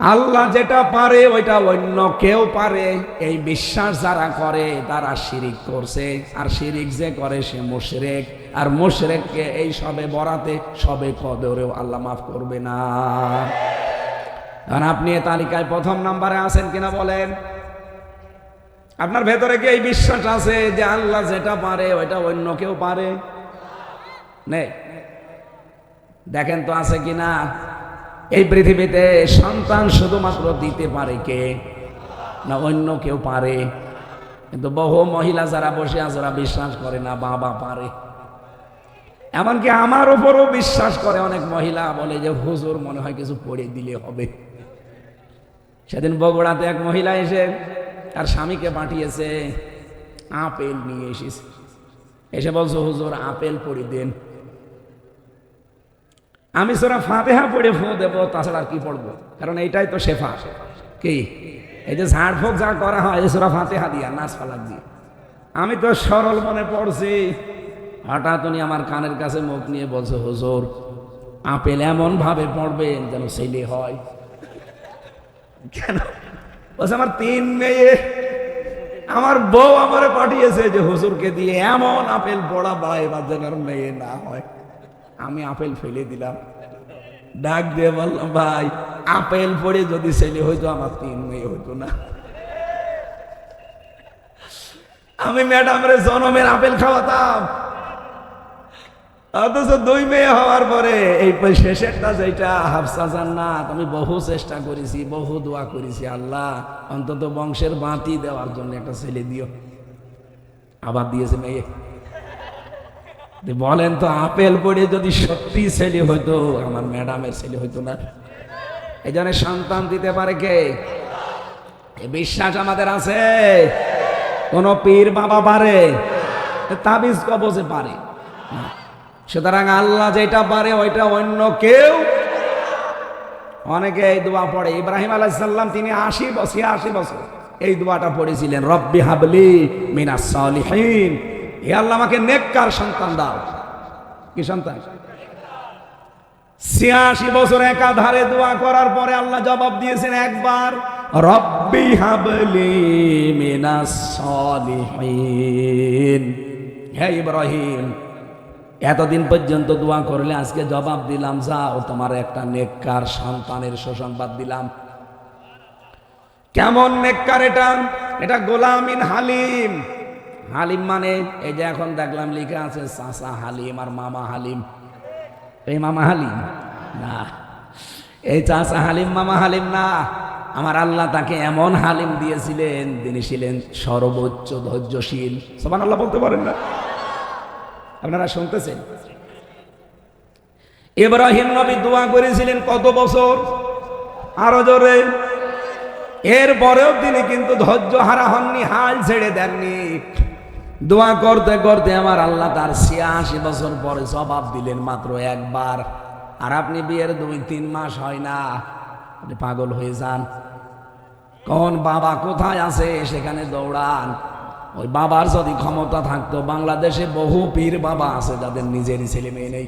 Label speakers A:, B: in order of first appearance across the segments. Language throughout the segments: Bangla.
A: আল্লাহ যেটা পারে ওইটা অন্য কেউ পারে, এই বিশ্বাস যারা করে তারা শিরিক করছে। আর শিরিক যে করে সে মুশরিক, আর মুশরিককে এই সবে বরাতে সবে কদরেও আল্লাহ মাফ করবে না। কারণ আপনি এই তালিকায় প্রথম নম্বরে আছেন কিনা বলেন? আপনার ভেতরে কি এই বিশ্বাস আছে যে আল্লাহ যেটা পারে ওইটা অন্য কেউ পারে? নেই। দেখেন তো আছে কিনা। এই পৃথিবীতে সন্তান শুধুমাত্র দিতে পারে কে? না অন্য কেউ পারে? কিন্তু বহু মহিলা যারা বসে আছে ওরা বিশ্বাস করে না বাবা পারে। এমনকি আমার উপরও বিশ্বাস করে অনেক মহিলা, বলে যে হুজুর মনে হয় কিছু পড়ে দিলে হবে। সেদিন বগুড়াতে এক মহিলা এসে তার স্বামীকে পাঠিয়েছে, আপেল নিয়ে এসেছে। এসে বলছো হুজুর আপেল পড়ে দেন। আমি সূরা ফাতিহা পড়ে ফু দেব, তাছাড়া আর কি পড়বো? কারণ এইটাই তো শেফা। কি এই যে ঝাড়ফুঁক যা করা হয় সূরা ফাতিহা দিয়া, নাচ ফালাক দিয়ে। আমি তো সরল মনে পড়ছি, হঠাৎ উনি আমার কানের কাছে মুখ নিয়ে বলছে হুজুর আপেল এমন ভাবে পড়বেন যেন ছেলে হয়। কেন? বলছে আমার 3 মেয়ে, আমার বউ আমারে পাঠিয়েছে যে হুজুরকে দিয়ে এমন আপেল পড়াবা এবার যেন মেয়ে না হয়। আমি আপেল ফেলে দিলাম, ডাক দিয়ে বললাম ভাই আপেল পড়ে যদি ছেলে হইতো আমার 3 মেয়ে হইতো না। আমি ম্যাডামের জনমের আপেল খাওয়াতাম, অথচ 2 মেয়ে হওয়ার পরে এই শেষেরটা যেটা হাফসা জান্নাত, আমি বহু চেষ্টা করেছি, বহু দোয়া করেছি, আল্লাহ অন্তত বংশের বাতি দেওয়ার জন্য একটা ছেলে দিও। আবার দিয়েছে মেয়ে। বলেন তো আপেল পড়ে যদি সত্যি ছেলে হইতো আমার ম্যাডামের ছেলে হইতো না? এই জন্য সন্তান দিতে পারে কে? এই বিশ্বাস আমাদের আছে। কোন পীর বাবা পারে? তাবিজ কবজে পারে না। সুতরাং আল্লাহ যেটা পারে ওইটা অন্য কেউ। অনেকে এই দোয়া পড়ে। ইব্রাহিম আলাইহিস সালাম তিনি ৮০ বছর এই দোয়াটা পড়েছিলেন, রব্বি হাবলি মিনাস সালিহিন, হে আল্লাহ আমাকে নেককার সন্তান দাও। কি সন্তান? ৮৬ বছর একাধারে দোয়া করার পরে আল্লাহ জবাব দিয়েছেন একবার, রব্বি হাবলি মিনাস সালিহিন। হে ইব্রাহিম এতদিন পর্যন্ত দোয়া করলে আজকে জবাব দিলাম, যাও তোমার একটা নেককার সন্তানের সুসংবাদ দিলাম। কেমন নেককার এটা? এটা গোলামিন হালিম। হালিম মানে এই যে এখন দেখলাম লিখে আছে চাচা হালিম আর মামা হালিম। এই মামা হালিম না, এই চাচা হালিম মামা হালিম না। আমার আল্লাহ তাকে এমন হালিম দিয়েছিলেন, তিনি ছিলেন সর্বোচ্চ ধৈর্যশীল। সুবহানাল্লাহ বলতে পারেন না? আপনারা শুনতেছেন? ইব্রাহিম নবী দোয়া করেছিলেন কত বছর? আরো জোরে। এরপরেও তিনি কিন্তু ধৈর্য হারা হননি, হাল ছেড়ে দেননি। দোয়া করতে করতে আমার আল্লাহ তার ৮৬ বছর পরে জবাব দিলেন মাত্র একবার। আর আপনি বিয়ের 2-3 মাস হয় না, আপনি পাগল হয়ে যান। কোন বাবা কোথায় আছে সেখানে দৌড়ান। ওই বাবার যদি ক্ষমতা থাকতো, বাংলাদেশে বহু পীর বাবা আছে যাদের নিজেরই ছেলে মেয়ে নেই।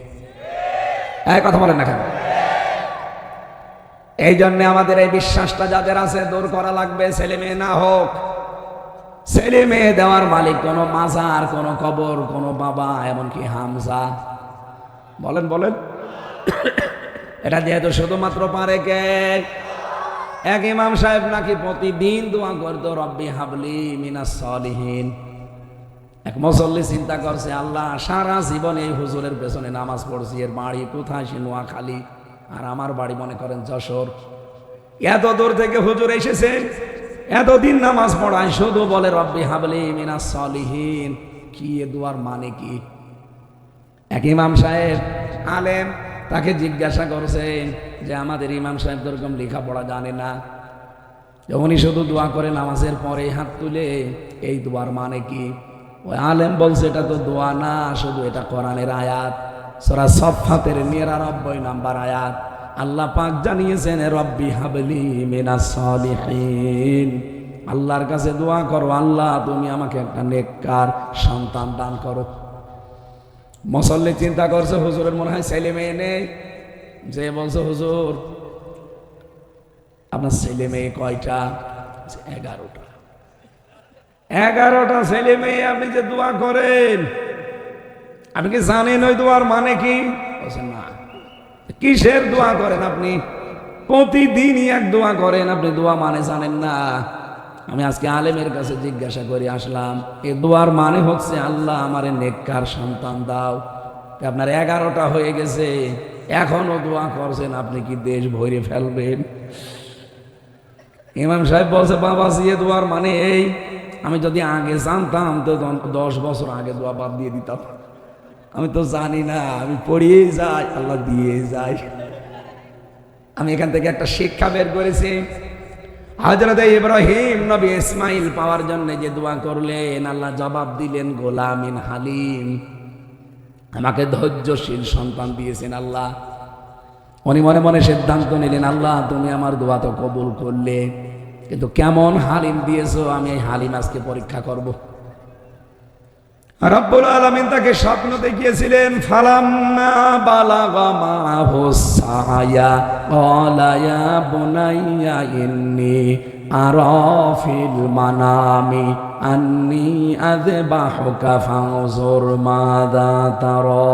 A: এই কথা বলেন না কেন? এই জন্য আমাদের এই বিশ্বাসটা যাদের আছে দূর করা লাগবে। ছেলে মেয়ে না হোক, ছেলে মেয়ে দেওয়ার মালিক কোন মাজার, কোন কবর, কোন বাবা, এমনকি হামজা। বলেন বলেন। এটা যেহেতু শুধুমাত্র পারে কে? এক ইমাম সাহেব নাকি প্রতিদিন দোয়া করতো, রব্বি হাবলি মিনাস সালিহিন। এক মুসল্লি চিন্তা করছে, আল্লাহ সারা জীবন এই হুজুরের পেছনে নামাজ পড়ছি, এর বাড়ি কোথায়? সে নোয়াখালী, আর আমার বাড়ি মনে করেন যশোর। এত দূর থেকে হুজুর এসেছে, এতদিন নামাজ পড়ায়, শুধু বলে রব্বি হাবলি মিনাস সালিহিন। কি এ দোয়ার মানে কি? এক ইমাম সাহেব আলেম, তাকে জিজ্ঞাসা করছেন যে আমাদের ইমাম সাহেব তো এরকম লেখাপড়া জানে না, উনি শুধু দোয়া করে নামাজের পরে হাত তুলে, এই দোয়ার মানে কি? ওই আলেম বলছে এটা তো দোয়া না, শুধু এটা কোরআনের আয়াত, সূরা সফফাতের ৯৯ নম্বর আয়াত। আল্লাহ পাক জানিয়েছেন, রব্বি হাবলি মিনাস সালিহিন। আল্লাহর কাছে দোয়া করো, আল্লাহ তুমি আমাকে একটা নেককার সন্তান দান করো। মুসল্লি চিন্তা করছে হুজুরের মনে হয় ছেলে মেয়ে নেই, যে বলছে হুজুর আপনার ছেলে মেয়ে কয়টা? 11টা। 11টা ছেলে মেয়ে আপনি যে দোয়া করেন, আপনি কি জানেন ওই দোয়ার মানে কি? বলছেন না। কিসের দোয়া করেন আপনি? প্রতিদিনই এক দোয়া করেন, আপনি দোয়া মানে জানেন না। আমি আজকে আলেমের কাছে জিজ্ঞাসা করে আসলাম, এই দোয়ার মানে হচ্ছে আল্লাহ আমারে নেককার সন্তান দাও। আপনার 11টা হয়ে গেছে, এখনো দোয়া করছেন, আপনি কি দেশ ভরে ফেলবেন? ইমাম সাহেব বলছে, বাবা জিয়ে দোয়ার মানে এই, আমি যদি আগে জানতাম তো 10 বছর আগে দোয়া বাদ দিয়ে দিতাম। আমি তো জানি না, আমি পড়িয়ে যাই, আল্লাহ দিয়ে যায়। আমি এখান থেকে একটা শিক্ষা বের করেছি। হযরত ইব্রাহিম নবী ইসমাইল পাওয়ার জন্য যে দোয়া করলেন, আল্লাহ জবাব দিলেন গোলামিন হালিম, আমাকে ধৈর্যশীল সন্তান দিয়েছেন আল্লাহ। উনি মনে মনে সিদ্ধান্ত নিলেন, আল্লাহ তুমি আমার দোয়া তো কবুল করলে, কিন্তু কেমন হালিম দিয়েছো, আমি এই হালিম আজকে পরীক্ষা করব। রব্বুল আলামিন তাকে স্বপ্ন দেখিয়েছিলেন, ফালাম্মা বালাগা মাহু সায়া ক্বালা ইয়া বুনাইয়া ইন্নী আরা ফিল মানামি আন্নী আযবাহুকা ফানজুর মাযা তারা।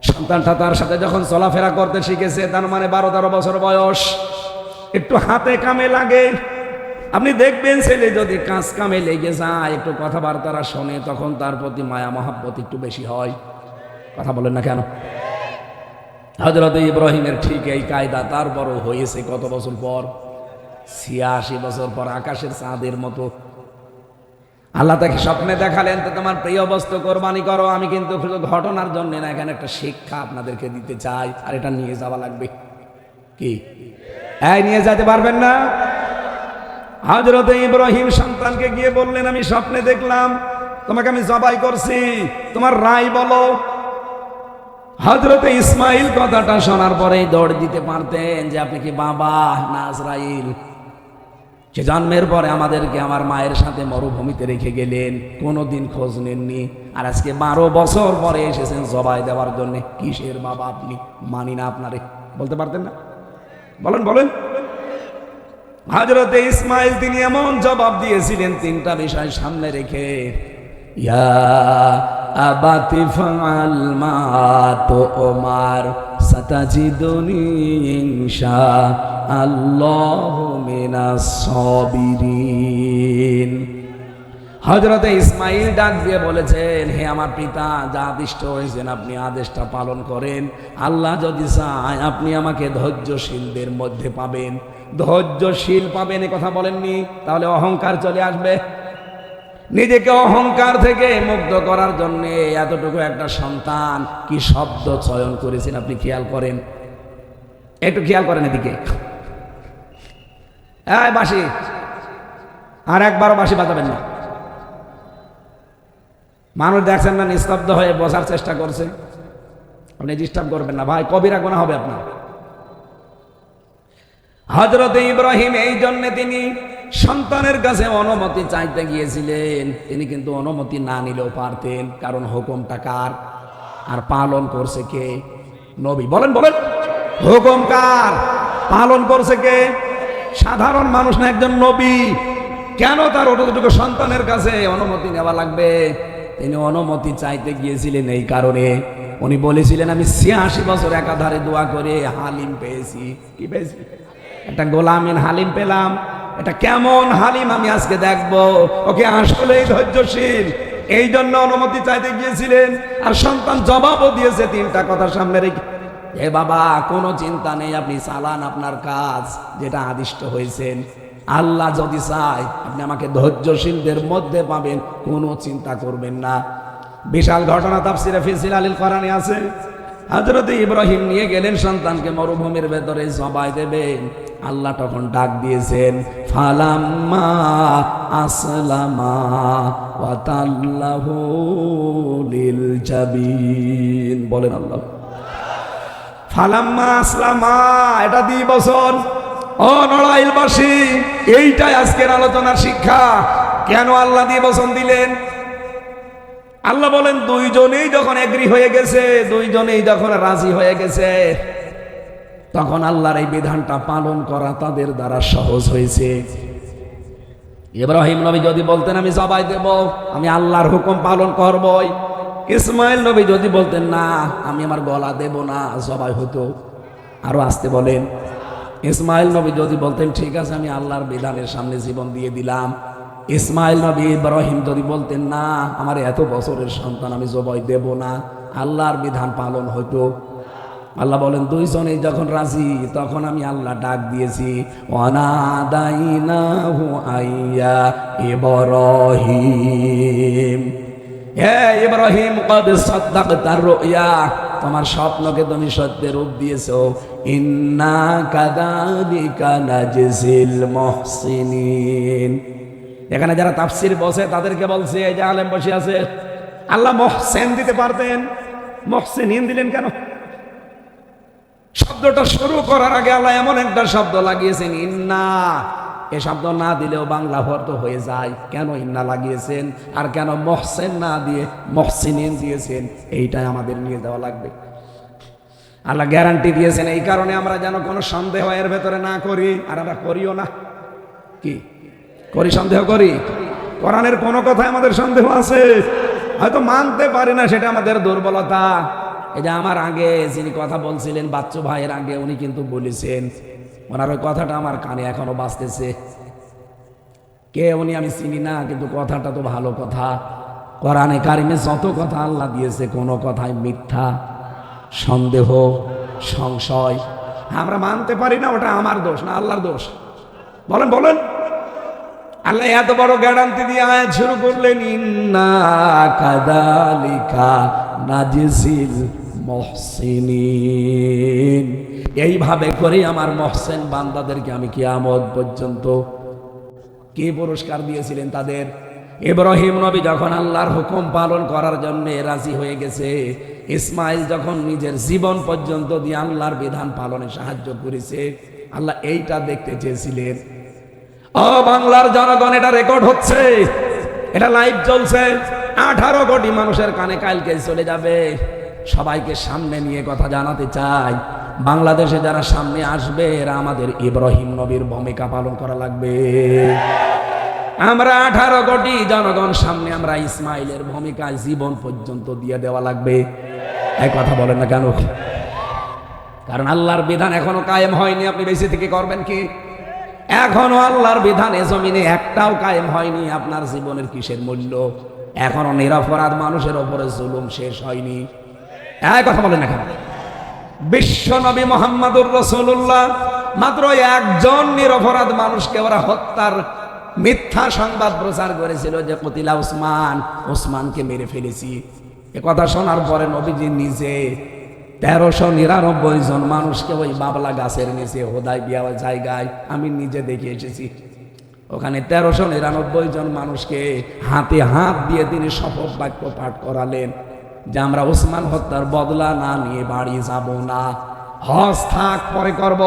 A: সন্তানটা তার সাথে যখন চলাফেরা করতে শিখেছে, তার মানে 12-13 বছর বয়স, একটু হাতে কামে লাগে। আপনি দেখবেন ছেলে যদি কাজ কামে লেগে যায়, একটু কথাবার্তারা শোনে, তখন তার প্রতি মায়া মহাব্বত একটু বেশি হয়। কথা বলেন না কেন? হযরত ইব্রাহিমের ঠিক এই কায়দা। তার বড় হয়েছে কত বছর পর? 86 বছর পর, আকাশের চাঁদের মতো। আল্লাহ তাকে স্বপ্নে দেখালেন, তো তোমার প্রিয় বস্তু কোরবানি করো। আমি কিন্তু শুধু ঘটনার জন্য না, এখানে একটা শিক্ষা আপনাদেরকে দিতে চাই, আর এটা নিয়ে যাওয়া লাগবে। কি এই নিয়ে যেতে পারবেন না? হযরত ইব্রাহিম সন্তানকে গিয়ে বললেন, আমি স্বপ্নে দেখলাম তোমাকে আমি জবাই করছি, তোমার রায় বলো। হযরত ইসমাইল কথাটা শোনার পরেই দৌড় দিতে পারতেন যে আপনি কি বাবা না আজরাইল? সে জন্মের পরে আমাদেরকে আমার মায়ের সাথে মরুভূমিতে রেখে গেলেন, কোনোদিন খোঁজ নেননি, আর আজকে 12 বছর পরে এসেছেন জবাই দেওয়ার জন্য। কিসের বাবা আপনি? মানি না আপনারে। বলতে পারতেন না? বলেন বলেন। হযরতে ইসমাইল তিনি এমন জবাব দিয়েছিলেন 3টা বিষয় সামনে রেখে, ইয়া আবাতি ফাআল মা তুমার সাতাজিদুনি ইনশাআল্লাহু মিনাস সাবিরিন। হযরতে ইসমাইল ডাক দিয়ে বলেছেন, হে আমার পিতা, যা আদিষ্ট হয়েছেন আপনি আদেশটা পালন করেন। আল্লাহ যদি চায় আপনি আমাকে ধৈর্যশীলদের মধ্যে পাবেন। ধৈর্যশীল পাবেন এ কথা বলেননি, তাহলে অহংকার চলে আসবে। নিজেকে অহংকার থেকে মুক্ত করার জন্য এতটুকু একটা সন্তান কি শব্দ চয়ন করেছেন আপনি খেয়াল করেন, একটু খেয়াল করেন এদিকে। এই বাঁশি, আর একবারও বাঁশি বাজাবেন না। মানুষ দেখছেন না নিস্তব্ধ হয়ে বসার চেষ্টা করছে, আপনি ডিস্টার্ব করবেন না ভাই, কবিরা গুনাহ হবে আপনার। হযরত ইব্রাহিম এই জন্য তিনি সন্তানের কাছে অনুমতি চাইতে গিয়েছিলেন। তিনি কিন্তু অনুমতি না নিলেও পারতেন, কারণ হুকুমটা কার? আর পালন করছে কে? নবী। বলেন বলেন, হুকুম কার? পালন করছে কে? সাধারণ মানুষ না, একজন নবী। কেন তার অতটুকু সন্তানের কাছে অনুমতি নেওয়া লাগবে? তিনি অনুমতি চাইতে গিয়েছিলেন এই কারণে, উনি বলেছিলেন আমি 86 বছর একাধারে দোয়া করে হালিম পেয়েছি। কি পেয়েছি? একটা গোলামিন হালিম পেলাম। এটা কেমন হালিম আমি আজকে দেখবো, ওকে আসলেই ধৈর্যশীল। এই জন্য অনুমতি চাইতে গিয়েছিলেন। আর সন্তান জবাবও দিয়েছে 3টা কথা সামনে রেখে, হে বাবা কোনো চিন্তা নেই, আপনি চালান আপনার কাজ, যেটা আদিষ্ট হয়েছেন। আল্লাহ যদি চায় আপনি আমাকে ধৈর্যশীলদের মধ্যে পাবেন, কোনো চিন্তা করবেন না। বিশাল ঘটনা তাফসিরে ফি জিলালিল কোরআনে আছে। হযরত ইব্রাহিম নিয়ে গেলেন সন্তানকে মরুভূমির ভেতরে জবাই দেবেন। আল্লাহ তখন ডাক দিয়েছেন, ফালাম্মা আসলামা ওয়া তাল্লাহু লিল জাবিন। বলেন আল্লাহ। ফালাম্মা আসলামা, এটা 2 বছর। ও নড়াইলবাসী, এইটাই আজকের আলোচনার শিক্ষা। কেন আল্লাহ 2 বছর দিলেন? আল্লাহ বলেন দুইজনেই যখন এগ্রি হয়ে গেছে, দুইজনেই যখন রাজি হয়ে গেছে, তখন আল্লাহর এই বিধানটা পালন করা তাদের দ্বারা সহজ হয়েছে। ইব্রাহিম নবী যদি বলতেন আমি জবাই দেব, আমি আল্লাহর হুকুম পালন করবই। ইসমাইল নবী যদি বলতেন না আমি আমার গলা দেব না, জবাই হতো। আরো আসতে বলেন। ইসমাইল নবী যদি বলতেন ঠিক আছে আমি আল্লাহর বিধানের সামনে জীবন দিয়ে দিলাম। ইসমাইল নবী ইব্রাহিম যদি বলতেন না আমার এত বছরের সন্তান আমি জবাই দেব না, আল্লাহর বিধান পালন হতো। আল্লাহ বলেন দুইজনেই যখন রাজি তখন আমি আল্লাহ ডাক দিয়েছি, ওয়ানাদাইনাহু আইয়া ইব্রাহিম, হে ইব্রাহিম কদ সাদ্দাকতার রুয়া, তোমার স্বপ্নকে তুমি সত্যের রূপ দিয়েছো। ইন্না কাযালিকা নাজজিল মুহসিনিন। এখানে যারা তাফসীর বসে তাদেরকে বলছে, এই যে আলেম বসে আছে, আল্লাহ মুহসিন দিতে পারতেন, মুহসিনিন দিলেন কেন? শব্দটা শুরু করার আগে আল্লাহ এমন একটা শব্দ লাগিয়েছেন ইন্না। এ শব্দ না দিলেও বাংলা অর্থ হয়ে যায়, কেন ইন্না লাগিয়েছেন আর কেন মুহসিন না দিয়ে মুহসিনিন দিয়েছেন, এইটাই আমাদের নিয়ে দেওয়া লাগবে। আল্লাহ গ্যারান্টি দিয়েছেন এই কারণে আমরা যেন কোনো সন্দেহ এর ভেতরে না করি, আর আমরা করিও না। কি করি? সন্দেহ করি। কোরআনের কোনো কথায় আমাদের সন্দেহ আছে, হয়তো মানতে পারি না, সেটা আমাদের দুর্বলতা। এই যে আমার আগে যিনি কথা বলছিলেন বাচ্চু ভাইয়ের আগে, উনি কিন্তু বলেছেন, ওনার ওই কথাটা আমার কানে এখনো বাজতেছে। কে উনি আমি চিনি না, কিন্তু কথাটা তো ভালো কথা। কোরআনে কারিমে যত কথা আল্লাহ দিয়েছে কোনো কথায় মিথ্যা, সন্দেহ, সংশয় আমরা মানতে পারি না। ওটা আমার দোষ না আল্লাহর দোষ? বলেন বলেন। আল্লাহ এত বড় গ্যারান্টি দিয়ে আয়াত শুরু করলেন, ইন্না কাযালিকা নাজজিল মুহসিনিন। এইভাবে করে আমার মুহসিন বান্দাদেরকে আমি কিয়ামত পর্যন্ত কি পুরস্কার দিয়েছিলেন তাদের। ইব্রাহিম নবী যখন আল্লাহর হুকুম পালন করার জন্য রাজি হয়ে গেছে, ইসমাইল যখন নিজের জীবন পর্যন্ত দিয়ে আল্লাহর বিধান পালনে সাহায্য করেছে, আল্লাহ এইটা দেখতে চেয়েছিলেন। ও বাংলার জনগণ, এটা রেকর্ড হচ্ছে, এটা লাইভ চলছে, 18 কোটি মানুষের কানে কালকে চলে যাবে। সবাইকে সামনে নিয়ে কথা জানাতে চাই, বাংলাদেশে যারা সামনে আসবে এরা আমাদের ইব্রাহিম নবীর ভূমিকা পালন করা লাগবে। আমরা 18 কোটি জনগণ সামনে আমরা ইসমাইলের ভূমিকায় জীবন পর্যন্ত দিয়ে দেওয়া লাগবে। এই কথা বলেন না কেন? কারণ আল্লাহর বিধান এখনো কায়েম হয়নি। আপনি বেশি থেকে করবেন কি? এখনো আল্লাহর বিধান এ জমিনে একটাও কায়েম হয়নি। আপনার জীবনের কিসের মূল্য? এখনো নিরপরাধ মানুষের ওপরে জুলুম শেষ হয়নি। এই কথা বলেন না কেন? বিশ্ব নবী মুহাম্মদুর রাসূলুল্লাহ মাত্র একজন নিরপরাধ মানুষকে ওরা হত্যার মিথ্যা সংবাদ প্রচার করেছিল যে কতিলা উসমান, উসমানকে মেরে ফেলেছি। এ কথা শোনার পরে নবীজি নিজে 1399 জন মানুষকে ওই বাবলা গাছের নিচে হুদায়বিয়া জায়গায় আমি নিজে দেখে এসেছি। ওখানে 1399 জন মানুষকে হাতে হাত দিয়ে তিনি শপথ বাক্য পাঠ করালেন যে আমরা উসমান হত্যার বদলা না নিয়ে বাড়ি যাব না। হজ থাক পরে করব,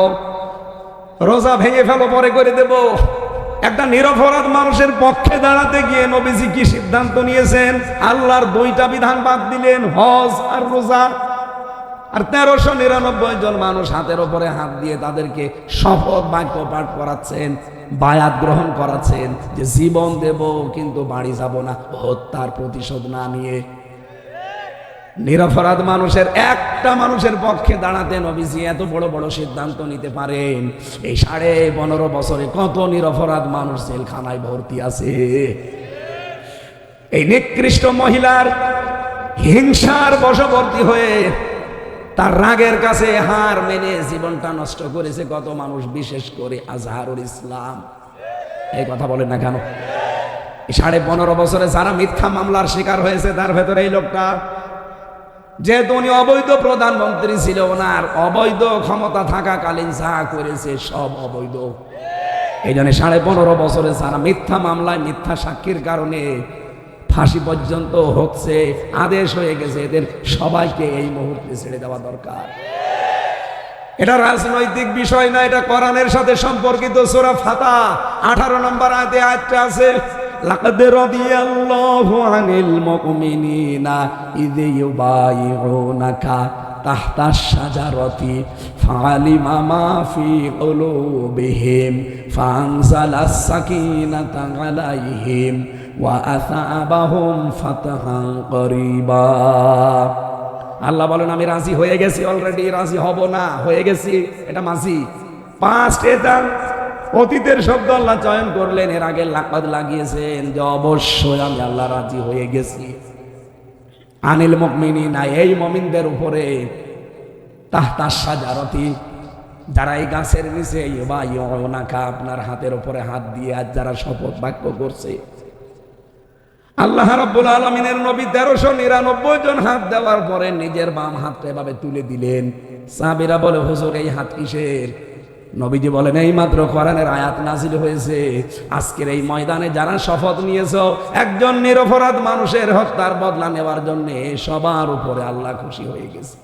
A: রোজা ভেঙে ফেলো পরে করে দেব। একটা নিরপরাধ মানুষের পক্ষে দাঁড়াতে গিয়ে নবীজি কি সিদ্ধান্ত নিয়েছেন? আল্লাহর 2টা বিধান বাদ দিলেন, হজ আর রোজা। আর 1399 জন মানুষ হাতের ওপরে হাত দিয়ে তাদেরকে শপথ বাক্য পাঠ করাচ্ছেন, বায়াত গ্রহণ করাচ্ছেন যে জীবন দেব কিন্তু বাড়ি যাব না, হত্যার প্রতিশোধ না নিয়ে। নিরপরাধ মানুষের একটা মানুষের পক্ষে দাঁড়াতে নবীজি এত বড় বড় সিদ্ধান্ত নিতে পারেন। এই 15.5 বছরে কত নিরপরাধ মানুষ জেলখানায় ভর্তি আছে। এই নিকৃষ্ট মহিলার হিংসার বশবর্তী হয়ে তার রাগের কাছে হার মেনে জীবনটা নষ্ট করেছে কত মানুষ, বিশেষ করে আজহারুল ইসলাম। এই কথা বলেন না কেন? 15.5 বছরে যারা মিথ্যা মামলার শিকার হয়েছে তার ভেতরে এই লোকটা, যেহেতু উনি অবৈধ প্রধানমন্ত্রী ছিল, ওনার অবৈধ ক্ষমতা থাকাকালীন যা করেছে সব অবৈধ। এই জন্য 15.5 বছরে যারা মিথ্যা মামলায় মিথ্যা সাক্ষীর কারণে ফাঁসি পর্যন্ত হচ্ছে, আদেশ হয়ে গেছে, এদের সবাইকে এই মুহূর্তে ছেড়ে দেওয়া দরকার। এটা রাজনৈতিক বিষয় না, এটা কোরআনের সাথে সম্পর্কিত। সূরা ফাতিহা 18 নম্বর আয়াতে আয়াতটা আছে, লাকাদ রাদিয়াল্লাহু আনিল মুমিনিনা ইয ইউবাইউনাকা তাহতাশ শাজারাতি ফালিমা মা ফি কুলুবিহিম ফাআনজালাস সাকিনাতা আলাইহিম ওয়া আসাবাহুম ফাতহান করিবা। আল্লাহ বলেন আমি রাজি হয়ে গেছি, অলরেডি রাজি হব না, হয়ে গেছি, এটা মাঝি। পাস্ট, এটা অতীতের শব্দ আল্লাহ চয়ন করলেন, এর আগে লাকাদ লাগিয়েছেন যে অবশ্যই আমি আল্লাহ রাজি হয়ে গেছি। আনিল মুমিনিনা, এই মুমিনদের উপরে, তাহতা শাজারাতি, যারা এই গাছের নিচে ইউবাইউনাকা, আপনার হাতের উপরে হাত দিয়ে আজ যারা শপথ বাক্য করছে। আল্লাহ রাব্বুল আলামিনের নবী 1399 জন হাত দেওয়ার পরে নিজের বাম হাতটা এভাবে তুলে দিলেন। সাহাবীরা বলে হুজুর এই হাত কিসের? নবীজি বলেন এই মাত্র কোরআনের আয়াত নাযিল হয়েছে, আজকের এই ময়দানে যারা শপথ নিয়েছো একজন নিরপরাধ মানুষের হত্যার বদলা নেওয়ার জন্য, সবার উপরে আল্লাহ খুশি হয়ে গেছে।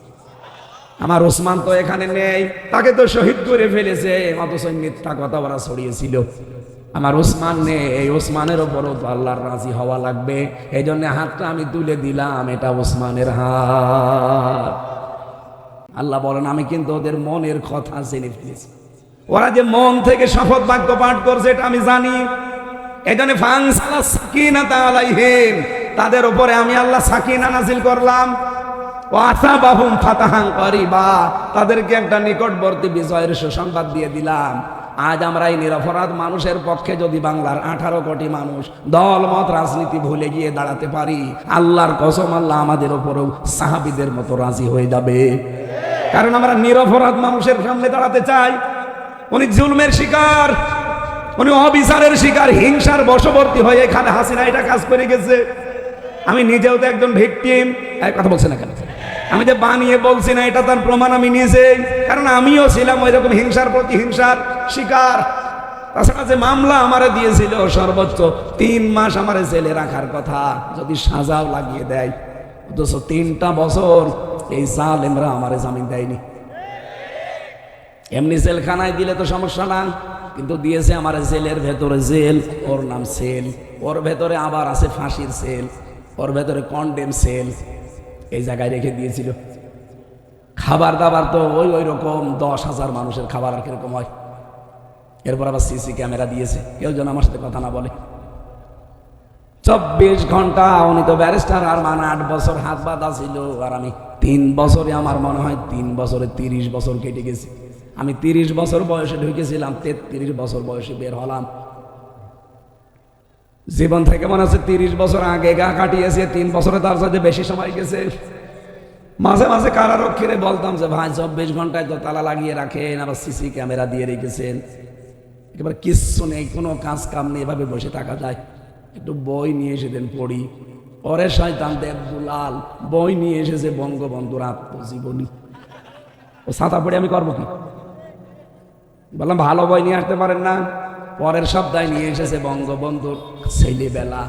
A: আমার ওসমান তো এখানে নেই, তাকে তো শহীদ করে ফেলেছে, অথচ মিথ্যা কথা ওরা ছড়িয়েছিল। আমার ওসমান নেই, এই ওসমানের ওপরও তো আল্লাহর রাজি হওয়া লাগবে, এই জন্য হাতটা আমি তুলে দিলাম, এটা ওসমানের হাত। আল্লাহ বলেন আমি কিন্তু ওদের মনের কথা জেনে ফেলেছি, ওরা যে মন থেকে শপথ বাক্য পাঠ করছে এটা আমি জানি। এই জন্য ফাআনজালাস সাকিনাতা আলাইহিম, তাদের উপরে আমি আল্লাহ সাকিনা নাযিল করলাম। ওয়া আসাবাহুম ফাতহান করিবা, তাদেরকে একটা নিকটবর্তী বিজয়ের সুসংবাদ দিয়ে দিলাম। আজ আমরা এই নিরপরাধ মানুষের পক্ষে যদি বাংলার 18 কোটি মানুষ দলমত রাজনীতি ভুলে গিয়ে দাঁড়াতে পারি, আল্লাহর কসম আল্লাহ আমাদের উপরেও সাহাবীদের মতো রাজি হয়ে যাবে। কারণ আমরা নিরপরাধ মানুষের সামনে দাঁড়াতে চাই। উনি জুলমের শিকার, উনি অবিচারের শিকার, হিংসার বশবর্তী হয়ে এখানে হাসিনা এটা কাজ করে গেছে। আমি নিজেও তো একজন ভিকটিম। কথা বলছে না কেন? আমি যে বানিয়ে বলছি না, এটা তার প্রমাণ আমি নিজেই, কারণ আমিও ছিলাম ওই রকম হিংসার প্রতি হিংসার শিকার। তাছাড়া যে মামলা আমারে দিয়েছিল সর্বোচ্চ 3 মাস আমারে জেলে রাখার কথা, যদি সাজাও লাগিয়ে দেয়, অথচ 3টা বছর এই জালেমরা আমারে জামিন দেয়নি। এমনি জেলখানায় দিলে তো সমস্যা না, কিন্তু দিয়েছে আমার জেলের ভেতরে জেল, ওর নাম সেল, ওর ভেতরে আবার আছে ফাঁসির সেল, ওর ভেতরে কন্ডেম সেল, এই জায়গায় রেখে দিয়েছিল। খাবার দাবার তো ওই রকম 10,000 মানুষের খাবার আর কিরকম হয়। এরপর আবার সিসি ক্যামেরা দিয়েছে, কেউ যেন আমার সাথে কথা না বলে। 24 ঘন্টা, উনি তো ব্যারিস্টার, আর মানে 8 বছর হাত বাঁধা ছিল, আর আমি 3 বছরে, আমার মনে হয় 3 বছরে 30 বছর কেটে গেছে। আমি 30 বছর বয়সে ঢুকেছিলাম, 33 বছর বয়সে বের হলাম। জীবন থেকে মনে হচ্ছে 30 বছর আগে গা কাটিয়েছে, 3 বছরে তার সাথে বেশি সময় গেছে। মাঝে মাঝে কারারক্ষীরে বলতাম যে ভাই 24 ঘন্টায় তো তালা লাগিয়ে রাখেন, আবার সিসি ক্যামেরা দিয়ে রেখেছেন, একেবারে কিচ্ছু নেই, কোনো কাজ কাম নেই, এভাবে বসে থাকা যায়? একটু বই নিয়ে এসে দেন পড়ি। ওরে শয়তান দেব দুলাল বই নিয়ে এসেছে বঙ্গবন্ধুর আত্মজীবনী, ও ছাতা পড়ে আমি করবো কি? বললাম ভালো বই নিয়ে আসতে পারেন না? পরের সপ্তাহে নিয়ে এসেছে বঙ্গবন্ধুর ছেলেবেলা।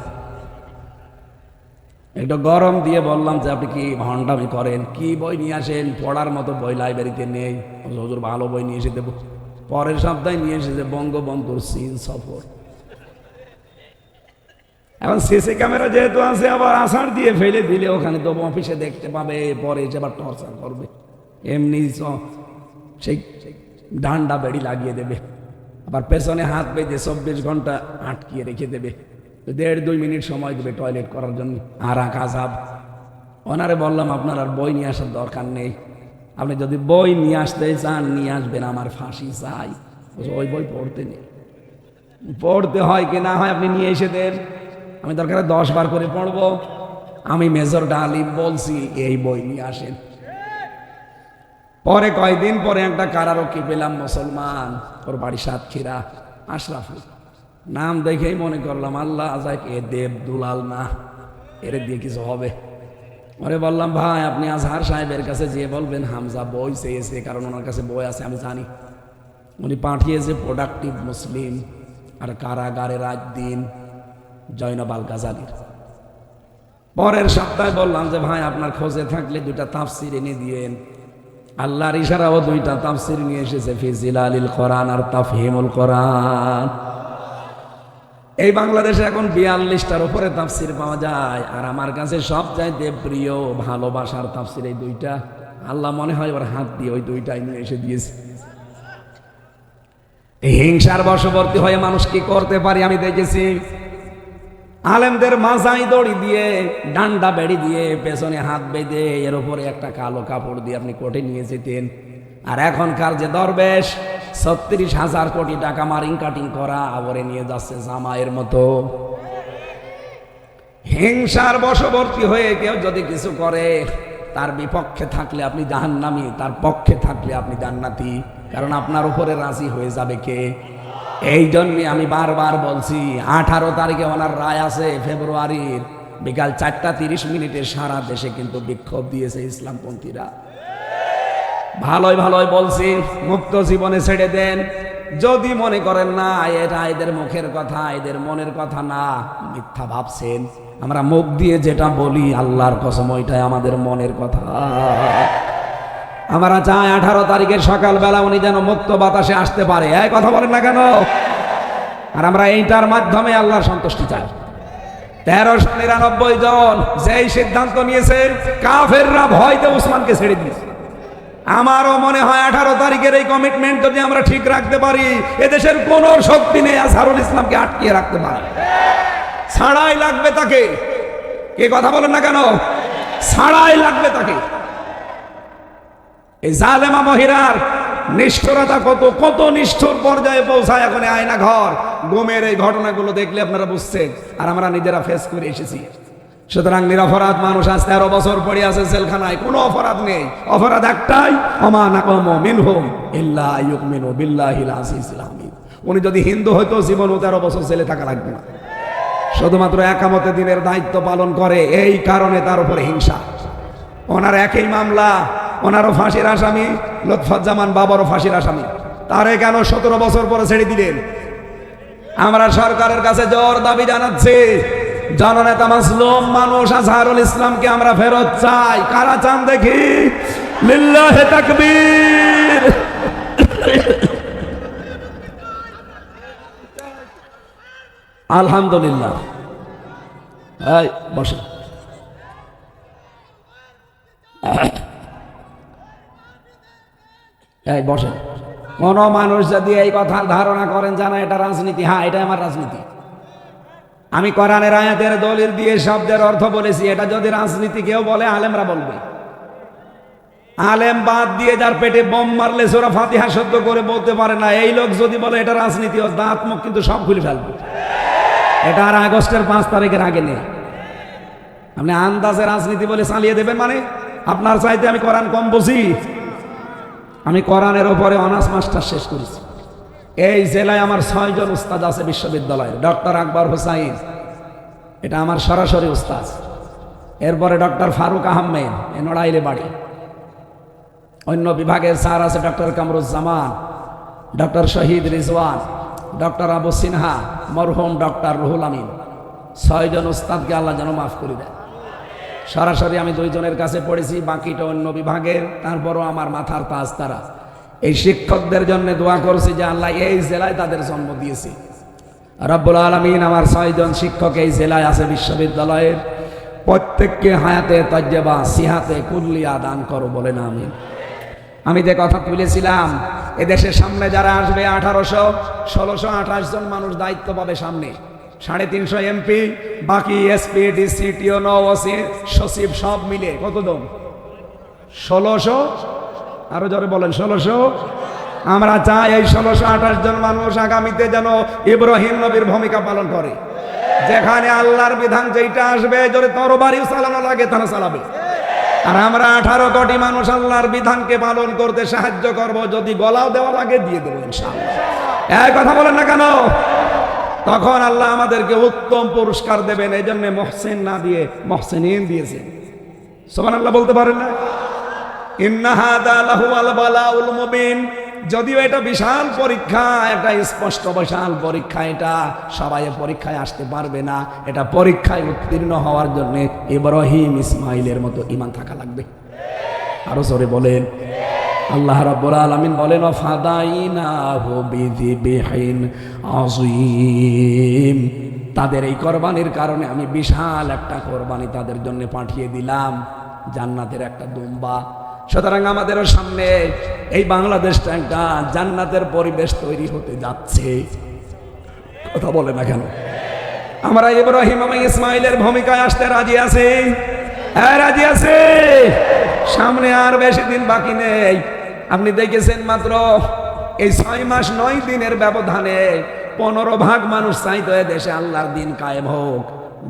A: একটু গরম দিয়ে বললাম যে আপনি কি ভণ্ডামি করেন, কি বই নিয়ে আসেন? পড়ার মতো বই লাইব্রেরিতে নেই। হুজুর ভালো বই নিয়ে এসে দেবো। পরের সপ্তাহে নিয়ে এসেছে বঙ্গবন্ধুর চীন সফর। এখন সিসি ক্যামেরা যেহেতু আছে, আবার আষাঢ় দিয়ে ফেলে দিলে ওখানে তো অফিসে দেখতে পাবে, পরে এসে আবার টর্চার করবে। এমনি সেই ডান্ডা বেড়ি লাগিয়ে দেবে, আবার পেছনে হাত বেঁধে 24 ঘন্টা আটকিয়ে রেখে দেবে, 1.5-2 মিনিট সময় দেবে টয়লেট করার জন্য। আর আজাব। ওনারে বললাম আপনার আর বই নিয়ে আসার দরকার নেই, আপনি যদি বই নিয়ে আসতে চান নিয়ে আসবেন, আমার ফাঁসি চাই। ওই বই পড়তে নেই, পড়তে হয় কি না হয় আপনি নিয়ে এসে দেন, আমি দরকার 10 বার করে পড়বো। আমি মেজর ডালিম বলছি এই বই নিয়ে আসেন। পরে কয়দিন পরে একটা কারারক্ষী পেলাম, মুসলমান, ওর বাড়ি সাতক্ষীরা, আশরাফুল নাম দেখেই মনে করলাম আল্লাহ আজাক এ দেব দুলাল না, এর দিয়ে কিছু হবে। ওরে বললাম ভাই আপনি আজহার সাহেবের কাছে যেয়ে বলবেন হামজা বই চেয়েছে, কারণ ওনার কাছে বই আছে আমি জানি। উনি পাঠিয়েছে প্রোডাক্টিভ মুসলিম আর কারাগারে রাত দিন জয়নব আল গাজালির। পরের সপ্তাহে বললাম যে ভাই আপনার খোঁজে থাকলে 2টা তাফসির এনে দিয়েন। আল্লাহর ইশারাও 2টা তাফসির নিয়ে এসেছে, ফি জিলালিল কোরআন আর তাফহিমুল কোরআন। এই বাংলাদেশে এখন 42টার উপরে তাফসির পাওয়া যায়, আর আমার কাছে সবচাইতে প্রিয় ভালোবাসার তাফসির এই 2টা, আল্লাহ মনে হয় ওর হাত দিয়ে ওই দুইটাই নিয়ে এসে দিয়েছে। এই হিংসার বশবর্তী হয়ে মানুষ কি করতে পারে আমি দেখেছি। আলেমদের মাজায় দড়ি দিয়ে, ডান্ডা বেড়ি দিয়ে, পেছনে হাত বেঁধে এর উপরে একটা কালো কাপড় দিয়ে আপনি কোর্টে নিয়ে যেতেন। আর এখনকার যে দরবেশ ৩৬,০০০ কোটি টাকা মারিং কাটিং করা আবরে নিয়ে যাচ্ছে জামাইয়ের মতো। হিংসার বশবর্তী হয়ে কেউ যদি কিছু করে, তার বিপক্ষে থাকলে আপনি জাহান্নামী, তার পক্ষে থাকলে আপনি জান্নাতি। কারণ আপনার উপরে রাজি হয়ে যাবে কে? এই জন্যে আমি বারবার বলছি, 18 তারিখে ওনার রায় আছে ফেব্রুয়ারির, বিকাল 4:30 সারা দেশে কিন্তু বিক্ষোভ দিয়েছে ইসলামপন্থীরা। ভালোই ভালোই বলছি, মুক্ত জীবনে ছেড়ে দেন। যদি মনে করেন না এটা এদের মুখের কথা, এদের মনের কথা না, মিথ্যা ভাবছেন। আমরা মুখ দিয়ে যেটা বলি আল্লাহর কসম ওইটাই আমাদের মনের কথা। আমরা চাই 18 তারিখের সকালবেলা উনি যেন মুক্ত বাতাসে আসতে পারে। এই কথা বলেন না কেন? আর আমরা এইটার মাধ্যমে আল্লাহর সন্তুষ্টি চাই। 1399 জন যেই সিদ্ধান্ত নিয়েছে, কাফেররা ভয়তে উসমানকে ছেড়ে দিয়েছে। আমারও মনে হয় 18 তারিখের এই কমিটমেন্ট যদি আমরা ঠিক রাখতে পারি, এদেশের কোন শক্তি নেই আজহারুল ইসলামকে আটকিয়ে রাখতে পারে। ছাড়াই লাগবে তাকে। কে কথা বলেন না কেন? ছাড়াই লাগবে তাকে। এই জালেমা মহিলার নিষ্ঠুরতা কত কত নিষ্ঠুর পর্যায়ে পৌঁছায়। এখন আয়না ঘর গুমের এই ঘটনাগুলো দেখলে আপনারা বুঝছেন, আর আমরা নিজেরা ফেস করে এসেছি। সুতরাং নিরপরাধ মানুষ আজ 13 বছর পড়ে আছে জেলখানায়, কোনো অপরাধ নেই। অপরাধ একটাই, ওমা নাকামু মিনহুম ইল্লা ইউমিনু বিল্লাহিল আজিজিল হামিদ। উনি যদি হিন্দু হয়তো জীবনও 13 বছর জেলে থাকা লাগবে না, শুধুমাত্র একামতে দিনের দায়িত্ব পালন করে, এই কারণে তার উপরে হিংসা। ওনার একই মামলা, ওনারও ফাঁসির আসামি, লুৎফুজ্জামান বাবারও ফাঁসির আসামি। তারে কেন 17 বছর পরে ছেড়ে দিলেন? আমরা সরকারের কাছে জোর দাবি জানাচ্ছি, জননেতা মাজলুম মানুষ আজহারুল ইসলামকে আমরা ফেরত চাই। কারা চান দেখি? লিল্লাহি তাকবীর। আলহামদুলিল্লাহ। এই বসে। এই বসে। কোন মানুষ যদি এই কথার ধারণা করেন জানা এটা রাজনীতি, হ্যাঁ এটা আমার রাজনীতি। আমি কোরআনের আয়াতের দলিল দিয়ে শব্দের অর্থ বলেছি। এটা যদি রাজনীতি কেউ বলে, আলেমরা বলবে। আলেম বাদ দিয়ে যার পেটে বোম মারলে সূরা ফাতিহা শুদ্ধ করে বলতে পারে না, এই লোক যদি বলে এটা রাজনীতি, ও দাঁত মুখ কিন্তু সব খুলে ফেলবে। এটা আর আগস্টের 5 তারিখের আগে নেই। আপনি আন্দাজে রাজনীতি বলে চালিয়ে দেবেন মানে? আপনার চাইতে আমি কোরআন কম বুঝি? আমি কোরআনের ওপরে অনার্স মাস্টার শেষ করেছি। এই জেলায় আমার 6 জন উস্তাদ আছে বিশ্ববিদ্যালয়ে। ডক্টর আকবর হোসাইন, এটা আমার সরাসরি উস্তাদ। এরপরে ডক্টর ফারুক আহমেদ, এ নড়াইলে বাড়ি। অন্য বিভাগের স্যার আছে ডক্টর কামরুজ্জামান, ডক্টর শহীদ রিজওয়ান, ডক্টর আবু সিনহা, মরহুম ডক্টর রুহুল আমিন। 6 জন উস্তাদকে আল্লাহ যেন মাফ করে দেয়। সরাসরি আমি 2 জনের কাছে পড়েছি, বাকিটা অন্য বিভাগের। তারপরও আমার মাথার তাজ তারা। এই শিক্ষকদের জন্য দোয়া করছি যে আল্লাহ এই জেলায় তাদের জন্ম দিয়েছে। রব্বুল আলামিন আমার 6 জন শিক্ষক এই জেলায় আছে বিশ্ববিদ্যালয়ের, প্রত্যেককে হায়াতে তাজ্জাবা সিহাতে কুল্লিয়া দান করো, বলেন আমিন। আমি যে কথা তুলেছিলাম, এদেশের সামনে যারা আসবে 1628 জন মানুষ দায়িত্ব পাবে সামনে। 350 এমপি, বাকি এসপি, ডিসি, টিও, ওসি, সচিব সব মিলে কত জন? 1600। আরো জোরে বলেন 1600। আমরা চাই এই 1628 জন মানুষ আগামীতে যেন ইব্রাহিম নবীর ভূমিকা পালন করে। যেখানে আল্লাহর বিধান যেটা আসবে, যদি তরবারিও চালানো লাগে তারা চালাবে। আর আমরা 18 কোটি মানুষ আল্লাহর বিধানকে পালন করতে সাহায্য করব, যদি গলাও দেওয়া লাগে দিয়ে দেবো ইনশাআল্লাহ। এই কথা বলেন না কেন? তখন আল্লাহ আমাদেরকে উত্তম পুরস্কার দেবেন। এই জন্য মুহসিন না দিয়ে মুহসিনিন দিয়েছেন। সুবহানাল্লাহ বলতে পারেন না? ইন্না হাদা লাহুল বালাউল মুবিন। যদিও এটা বিশাল পরীক্ষা, একটা স্পষ্ট বিশাল পরীক্ষা, এটা সবাই পরীক্ষায় আসতে পারবে না। এটা পরীক্ষায় উত্তীর্ণ হওয়ার জন্য ইব্রাহিম ইসমাইলের মতো ঈমান থাকা লাগবে। আরো জোরে বলেন। আল্লাহ রাব্বুল আলামিন বলেন, ফাদাইনাহু বিযিবহিন আযীম। তাদের এই কোরবানির কারণে আমি বিশাল একটা কোরবানি তাদের জন্য পাঠিয়ে দিলাম, জান্নাতের একটা দুম্বা। সুতরাং আমাদেরও সামনে এই বাংলাদেশটা একটা জান্নাতের পরিবেশ তৈরি হতে যাচ্ছে। কথা বলে না কেন? আমরা ইব্রাহিম এবং ইসমাইলের ভূমিকায় আসতে রাজি আছি? হ্যাঁ, রাজি আছে। সামনে আর বেশি দিন বাকি নেই। আপনি দেখেছেন মাত্র এই 6 মাস 9 দিনের ব্যবধানে 15 ভাগ মানুষ চাইতো দেশে আল্লাহর দিন কায়েম হোক।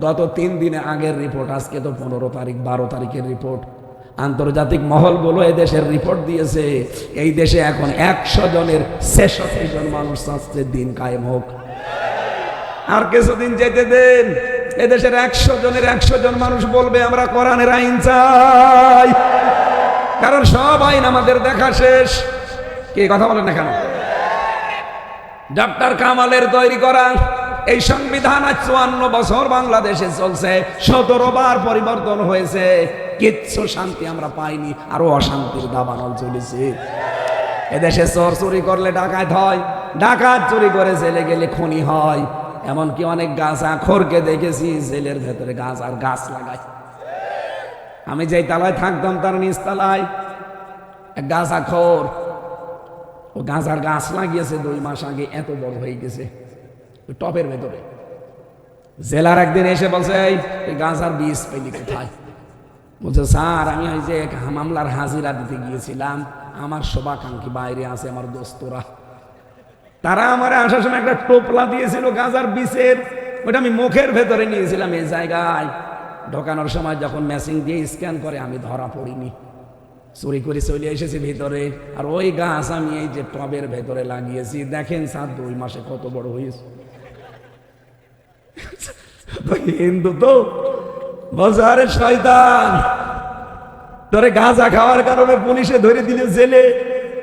A: গত 3 দিনে আগের রিপোর্ট, আজকে তো 15 তারিখ, 12 তারিখের রিপোর্ট। আন্তর্জাতিক মহলগুলো এই দেশের রিপোর্ট দিয়েছে, এই দেশে এখন 100 জনের 66 জন মানুষ চাচ্ছে দিন কায়েম হোক। আর কিছুদিন যেতে দেন, এদেশের 100 জনের 100 জন মানুষ বলবে আমরা কোরআনের আইন চাই। কারণ সব আইন আমাদের দেখা শেষ। কে কথা বলেন না কেন? ডক্টর কামালের তৈরি করা এই সংবিধান আজ 54 বছর বাংলাদেশে চলছে, 17 বার পরিবর্তন হয়েছে, কিচ্ছু শান্তি আমরা পাইনি, আরো অশান্তির দাবানল চলেছে। এদেশে চোর চুরি করলে ডাকাত হয়, ডাকাত চুরি করে জেলে গেলে খুনি হয়। এমনকি অনেক গাঁজাখোরকে দেখেছি জেলের ভেতরে গাঁজার গাছ লাগায়। আমি যেই তালায় থাকতাম তার নিচ তালায় এক গাঁজাখোর, ও গাঁজার গাছ লাগিয়েছে 2 মাস আগে, এত বড় হয়ে গেছে ওই টবের ভেতরে। জেলার একদিন এসে বলছে এই গাঁজার বীজ পেলি কোথায়? বলছে স্যার আমি ওই যে মামলার হাজিরা দিতে গিয়েছিলাম, আমার শোভাকাঙ্ক্ষী বাইরে আছে, আমার দোস্তরা, তারা আমার আসার সময় একটা টোপলা দিয়েছিল গাঁজার বীজের, ওটা আমি মুখের ভেতরে নিয়েছিলাম। এই জায়গায় ঢোকানোর সময় যখন মেশিন দিয়ে স্ক্যান করে আমি ধরা পড়িনি, চুরি করে চলে এসেছি ভিতরে। আর ওই গাছ আমি এই যে টবের ভেতরে লাগিয়েছি, দেখেন স্যার 2 মাসে কত বড় হয়েছে। হিন্দু তো বাজারে শয়তান, তোরে গাঁজা খাওয়ার কারণে পুলিশে ধরে দিল জেলে,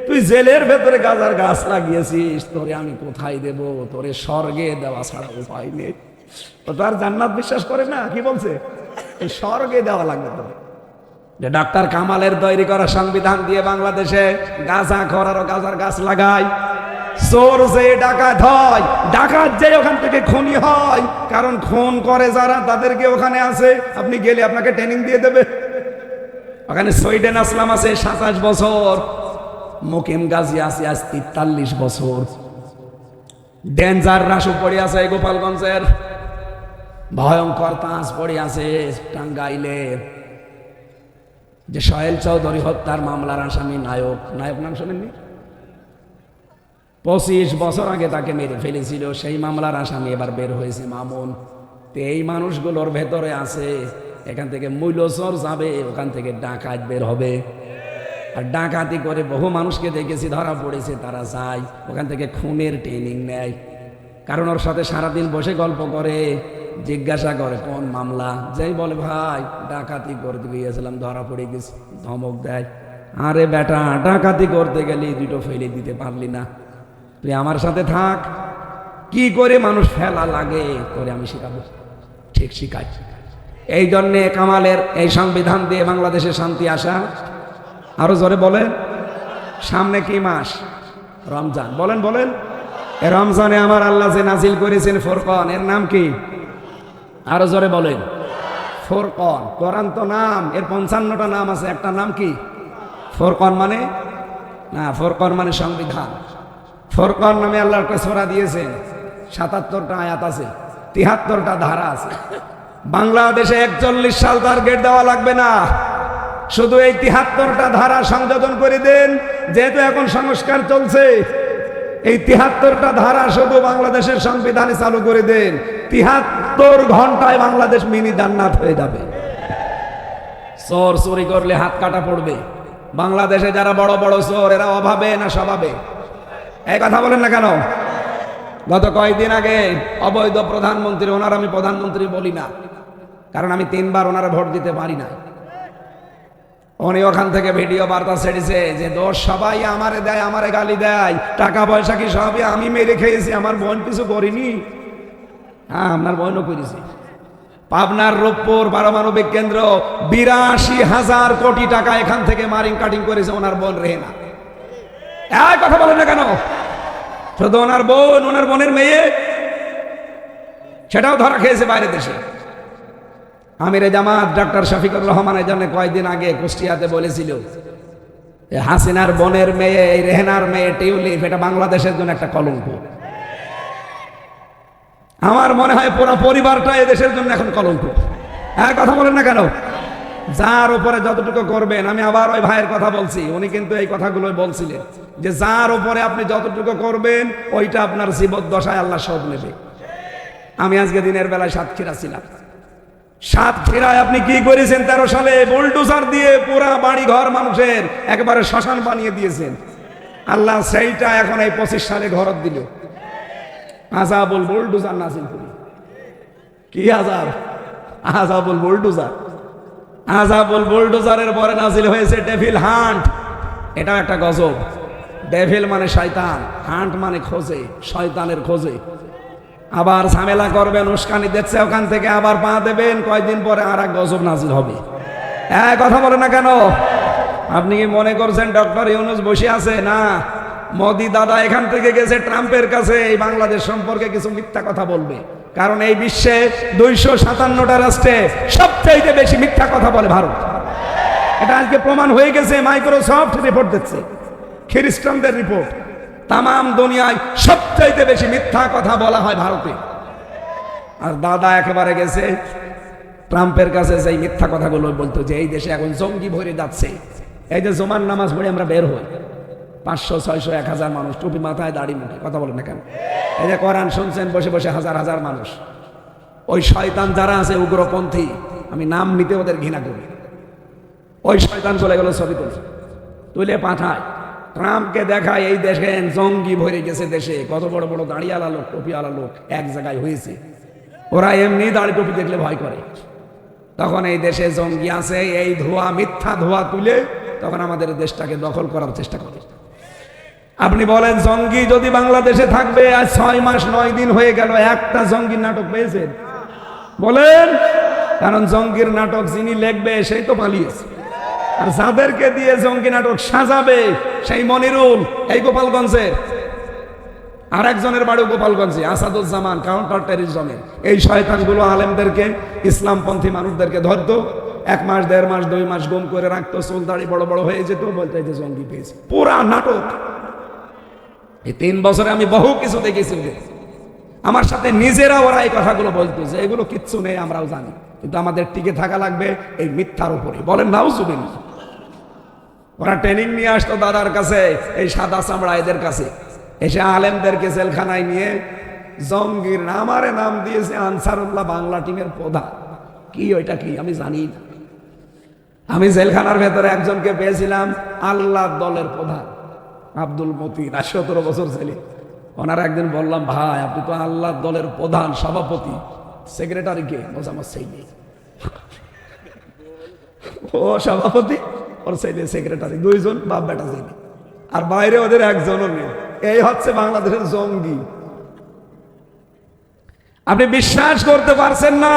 A: তুই জেলের ভেতরে গাঁজার গাছ লাগিয়েছিস, তোরে আমি কোথায় দেব? তোরে স্বর্গে দেওয়া ছাড়া উপায় নেই। তো তার জান্নাত বিশ্বাস করে না, কি বলছে? স্বর্গে দেওয়া লাগবে তোরে। যে ডাক্তার কামালের তৈরি করা সংবিধান দিয়ে বাংলাদেশে গাঁজা খরারও গাঁজার গাছ লাগায়, চোর যে ডাকাত হয়, ডাকাত যে ওখান থেকে খুনি হয়, কারণ খুন করে যারা তাদেরকে ওখানে আছে, আপনি গেলে আপনাকে ট্রেনিং দিয়ে দেবে। ওখানে সুইডেন আসলাম আছে 27 বছর, মুকিম গাজী আছে আজ 43 বছর, ডেঞ্জার রাসু পড়ে আছে গোপালগঞ্জের, ভয়ঙ্কর তাজ পড়ে আছে টাঙ্গাইলের, যে সোহেল চৌধুরী হত্যার মামলার আসামি নায়ক নাম শোনেননি? 25 বছর আগে তাকে মেরে ফেলেছিল, সেই মামলার আসামি এবার বের হয়েছে মামুন। তো এই মানুষগুলোর ভেতরে আছে, এখান থেকে মূল্যচর যাবে, ওখান থেকে ডাকাত বের হবে। আর ডাকাতি করে বহু মানুষকে দেখেছি ধরা পড়েছে, তারা যায় ওখান থেকে খুনের ট্রেনিং নেয়। কারণ ওর সাথে সারাদিন বসে গল্প করে, জিজ্ঞাসা করে কোন মামলা, যেই বলে ভাই ডাকাতি করতে গিয়েছিলাম ধরা পড়ে গেছি, ধমক দেয়, আরে বেটা ডাকাতি করতে গেলে 2টো ফেলে দিতে পারলি না, তুই আমার সাথে থাক, কি করে মানুষ ফেলা লাগে করে আমি শিখাবো, ঠিক শিখাই। এই জন্যে কামালের এই সংবিধান দিয়ে বাংলাদেশে শান্তি আসা। আরো জোরে বলেন, সামনে কি মাস? রমজান। বলেন বলেন, এ রমজানে আমার আল্লাহ যে নাজিল করেছেন ফুরকান, এর নাম কি? আরো জোরে বলেন, ফুরকান। কোরআন তো নাম, এর 55টা নাম আছে, একটা নাম কি? ফুরকান মানে না, ফুরকান মানে সংবিধান। ফুরকান নামে আল্লাহ একটা সূরা দিয়েছেন, 77টা আয়াত আছে, 73টা ধারা আছে। বাংলাদেশে 41 সাল টার্গেট দেওয়া লাগবে না, শুধু এই 73টা ধারা সংযোজন করে দেন, যেহেতু এখন সংস্কার চলছে, এই 73টা ধারা শুধু বাংলাদেশের সংবিধানে চালু করে দেন, 73 ঘন্টায় বাংলাদেশ মিনি জান্নাত হয়ে যাবে। চোর চুরি করলে হাত কাটা পড়বে। বাংলাদেশে যারা বড় বড় চোর, এরা অভাবে না স্বভাবে? এই কথা বলেন না কেন? গত কয়েকদিন আগে অবৈধ প্রধানমন্ত্রী, ওনার আমি প্রধানমন্ত্রী বলি না, কারণ আমি 3 বার ওনারা ভোট দিতে পারি না, উনি ওখান থেকে ভিডিও বার্তা ছেড়েছে যে দোষ সবাই আমারে দেয়, আমারে গালি দেয়, টাকা পয়সা কি সবই আমি মেরে খেয়েছি, আমার বোন কিছু করিনি। হ্যাঁ, আপনার বোনও করেছি। পাবনার রূপপুর পারমাণবিক কেন্দ্র 82,000 কোটি টাকা এখান থেকে মারিং কাটিং করেছে ওনার বোন রেহেনা। এই কথা বলেন না কেন? শুধু ওনার বোন, ওনার বোনের মেয়ে, সেটাও ধরা খেয়েছে বাইরে দেশে। আমিরে জামাত ডক্টর শফিকুর রহমান এই জন্য কয়েকদিন আগে কুষ্টিয়াতে বলেছিল হাসিনার বোনের মেয়ে, এই রেহেনার মেয়ে টিউলিপ, এটা বাংলাদেশের জন্য একটা কলঙ্ক। আমার মনে হয় পুরো পরিবারটা এদেশের জন্য এখন কলঙ্ক। হ্যাঁ, কথা বলেন না কেন? যার উপরে যতটুকু করবেন, আমি আবার ওই ভাইয়ের কথা বলছি, উনি কিন্তু এই কথাগুলো বলছিলেন যে যার উপরে আপনি যতটুকু করবেন ওইটা আপনার জীবদ্দশায় আল্লাহ শোধ নেবে। আমি আজকে দিনের বেলায় সাতক্ষীরা ছিলাম। সাতক্ষীরায় আপনি কি করেছেন 13 সালে? বুলডোজার দিয়ে পুরা বাড়ি ঘর মানুষের একেবারে শ্মশান বানিয়ে দিয়েছেন। আল্লাহ সেইটা এখন এই 25 সালে ঘরত দিল। আযাবুল বুলডোজার নাজিল করি। কি আযাব? আযাবুল বুলডোজার। আযাবুল বুলডোজারের পরে নাজিল হয়েছে ডেভিল হান্ট। এটাও একটা গজব। ডেভিল মানে শয়তান, হান্ট মানে খোঁজে, শয়তানের খোঁজে। আবার ঝামেলা করবেন, উস্কানি দিচ্ছে ওখান থেকে, আবার পা দেবেন, কয়েকদিন পরে আর এক গজব নাজিল হবে। হ্যাঁ, কথা বলে না কেন? আপনি কি মনে করছেন ডক্টর ইউনূস বসে আছে? না, মোদি দাদা এখান থেকে গেছে ট্রাম্পের কাছে এই বাংলাদেশ সম্পর্কে কিছু মিথ্যা কথা বলবে। কারণ এই বিশ্বে 257টা রাষ্ট্রে সবচাইতে বেশি মিথ্যা কথা বলে ভারত। এটা আজকে প্রমাণ হয়ে গেছে, মাইক্রোসফট রিপোর্ট দিচ্ছে, খ্রিস্টানদের রিপোর্ট। তাম দুনিয়ায় সবচাইতে বেশি মিথ্যা কথা বলা হয় ভারতে। আর দাদা একেবারে গেছে ট্রাম্পের কাছে, সেই মিথ্যা কথাগুলো বলতো যে এই দেশে এখন জঙ্গি ভরে যাচ্ছে। এই যে জুমার নামাজ পড়ে আমরা বের হই, 500, 600, 1000 মানুষ, টুপি মাথায়, দাড়ি মুখে, কথা বলেন না কেন? এই যে কোরআন শুনছেন বসে বসে হাজার হাজার মানুষ। ওই শয়তান যারা আছে উগ্রপন্থী, আমি নাম নিতে ওদের ঘৃণা করি, ওই শয়তান চলে গেল ছবি তুলে পাঠায়, ট্রাম্পকে দেখায় এই দেশে জঙ্গি ভরে গেছে দেশে। কত বড় বড় দাড়িওয়ালা লোক, টুপিওয়ালা লোক এক জায়গায় হয়েছে। ওরা এমনি দাড়ি টুপি দেখলে ভয় করে। তখন এই দেশে জঙ্গি আছে, এই ধোয়া, মিথ্যা ধোয়া তুলে তখন আমাদের দেশটাকে দখল করার চেষ্টা করে। আপনি বলেন জঙ্গি যদি বাংলাদেশে থাকবে, আজ 6 মাস 9 দিন হয়ে গেল, একটা জঙ্গির নাটক পেয়েছেন? বলেন। কারণ জঙ্গির নাটক যিনি লিখবে সেই তো পালিয়েছে, আর যাদেরকে দিয়ে জঙ্গি নাটক সাজাবে সেই মনিরুল, এই গোপালগঞ্জের, আর একজনের বাড়ি গোপালগঞ্জে, আসাদুজ্জামান, কাউন্টার টেররিজমের। এই শয়তানগুলো আলেমদেরকে, ইসলামপন্থী মানুষদেরকে ধরতো, 1 মাস 1.5 মাস 2 মাস গুম করে রাখতো, চুল দাড়ি বড় বড় হয়ে যেত, বলতে যে জঙ্গি পেয়েছে। পুরা নাটক। এই 3 বছরে আমি বহু কিছু দেখেছি। আমার সাথে নিজেরা ওরা এই কথাগুলো বলতো যে এগুলো কিচ্ছু নেই, আমরাও জানি, কিন্তু আমাদের টিকে থাকা লাগবে এই মিথ্যার উপরে। বলেন নাউজুবিল্লাহ। ওরা ট্রেনিং নিয়ে আসতো দাদার কাছে, এই সাদা চামড়া এদের কাছে, এসে আলেমদেরকে জেলখানায় নিয়ে জঙ্গির আমারে নাম দিয়েছে আনসারুল্লাহ বাংলা টিমের প্রধান। কি ওইটা কি আমি জানি না। আমি জেলখানার ভেতরে একজনকে পেয়েছিলাম আল্লাহ দলের প্রধান, আব্দুল মতিন, 17 বছর ছেলে। ওনার একদিন বললাম, ভাই আপনি তো আল্লাহ দলের প্রধান, সভাপতি, সেক্রেটারি কে? বলছে আমার ছেলে। ও সভাপতি, ওর ছেলে সেক্রেটারি, 2 জন বাপ বেটা ছেলে, আর বাইরে ওদের একজনও নেই। এই হচ্ছে বাংলাদেশের জঙ্গি। আপনি বিশ্বাস করতে পারছেন না,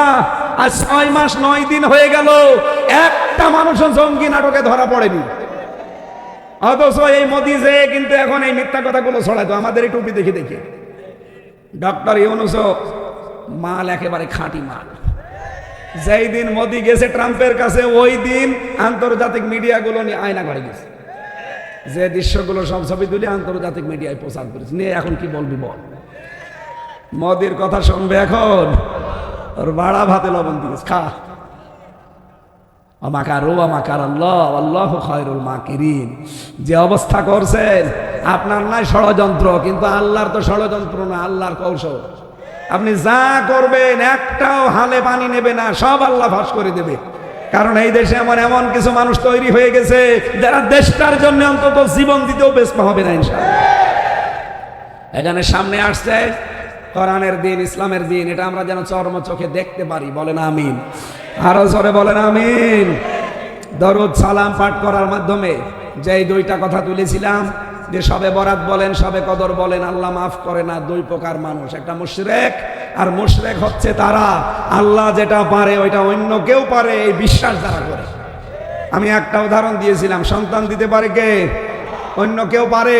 A: আজ 6 মাস 9 দিন হয়ে গেল, একটা মানুষও জঙ্গি নাটকে ধরা পড়েনি। অথচ এই মোদি যে কিন্তু এখন এই মিথ্যা কথাগুলো ছড়াতো আমাদের এই টুপি দেখে দেখে। ডক্টর ইউনূস মাল একেবারে খাঁটি মাল। যেই দিন মোদি গেছে ট্রাম্পের কাছে, ওই দিন আন্তর্জাতিক মিডিয়াগুলো নিয়ে আয়না করে গেছে, যে দৃশ্যগুলো সব ছবি তুলে আন্তর্জাতিক মিডিয়ায় প্রচার করেছে। নিয়ে এখন কি বলবি বল? মোদির কথা শুনবে এখন? ওর বাড়া ভাতে লবণ দিয়েছ, খা। যে অবস্থা করছেন, আপনার নাই ষড়যন্ত্র, কিন্তু আল্লাহর তো ষড়যন্ত্র না, আল্লাহর কৌশল। আপনি যা করবেন একটাও হালে পানি নেবে না, সব আল্লাহ ফাঁস করে দেবে। কারণ এই দেশে এমন কিছু মানুষ তৈরি হয়ে গেছে যারা দেশটার জন্য অন্তত জীবন দিতেও ব্যস্ত হবে না ইনশাআল্লাহ। এখানে সামনে আসছে কোরআনের দিন, ইসলামের দিন, এটা আমরা যেন চর্ম চোখে দেখতে পারি। বলেন আমিন। আরো জোরে বলেন আমিন। দরুদ সালাম পাঠ করার মাধ্যমে যে 2টা কথা তুলেছিলাম, যে সবে বরাত বলেন, সবে কদর বলেন, আল্লাহ মাফ করে না 2 প্রকার মানুষ। একটা মুশরিক, আর মুশরিক হচ্ছে তারা আল্লাহ যেটা পারে ওইটা অন্য কেউ পারে এই বিশ্বাস যারা করে। আমি একটা উদাহরণ দিয়েছিলাম, সন্তান দিতে পারে কে? অন্য কেউ পারে।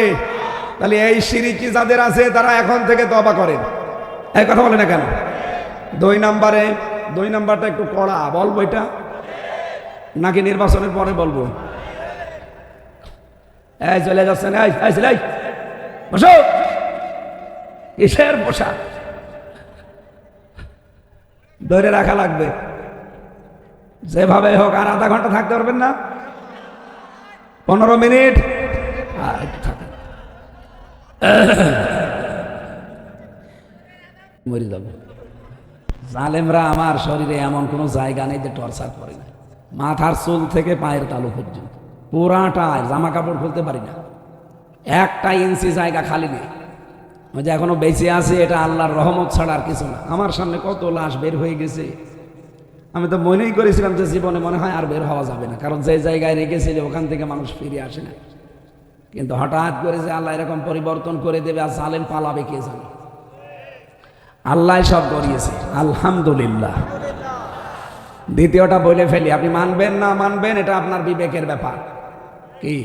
A: তাহলে এই শিরকি যাদের আছে তারা এখন থেকে তওবা করেন। এই কথা বলে না কেন? 2 নাম্বারটা একটু কড়া, বলবো এটা নাকি নির্বাচনের পরে বলবো? এই চলে যাচ্ছেন, এই বসো। কিসের বসা? ধরে রাখা লাগবে যেভাবে হোক। আর আধা ঘন্টা থাকতে পারবেন না? 15 মিনিট একটু থাকেন, মরে যাবো। জালেমরা আমার শরীরে এমন কোনো জায়গা নেই যে টর্চার করে না। মাথার চুল থেকে পায়ের তালু পর্যন্ত পুরাটা জামা কাপড় খুলতে পারি না, একটা ইঞ্চি জায়গা খালি নেই। যে এখনো বেঁচে আছে এটা আল্লাহর রহমত ছাড়া আর কিছু না। আমার সামনে কত লাশ বের হয়ে গেছে, আমি তো মনেই করেছিলাম যে জীবনে মনে হয় আর বের হওয়া যাবে না, কারণ যে জায়গায় রেখেছিল ওখান থেকে মানুষ ফিরে আসে না। কিন্তু হঠাৎ করে যে আল্লাহ এরকম পরিবর্তন করে দেবে আর জালেম পালাবে কে জানে। আল্লাহ সব করিয়েছে, আলহামদুলিল্লাহ। দ্বিতীয়টা বলে ফেলি, আপনি মানবেন না মানবেন এটা আপনার বিবেকের ব্যাপার। কি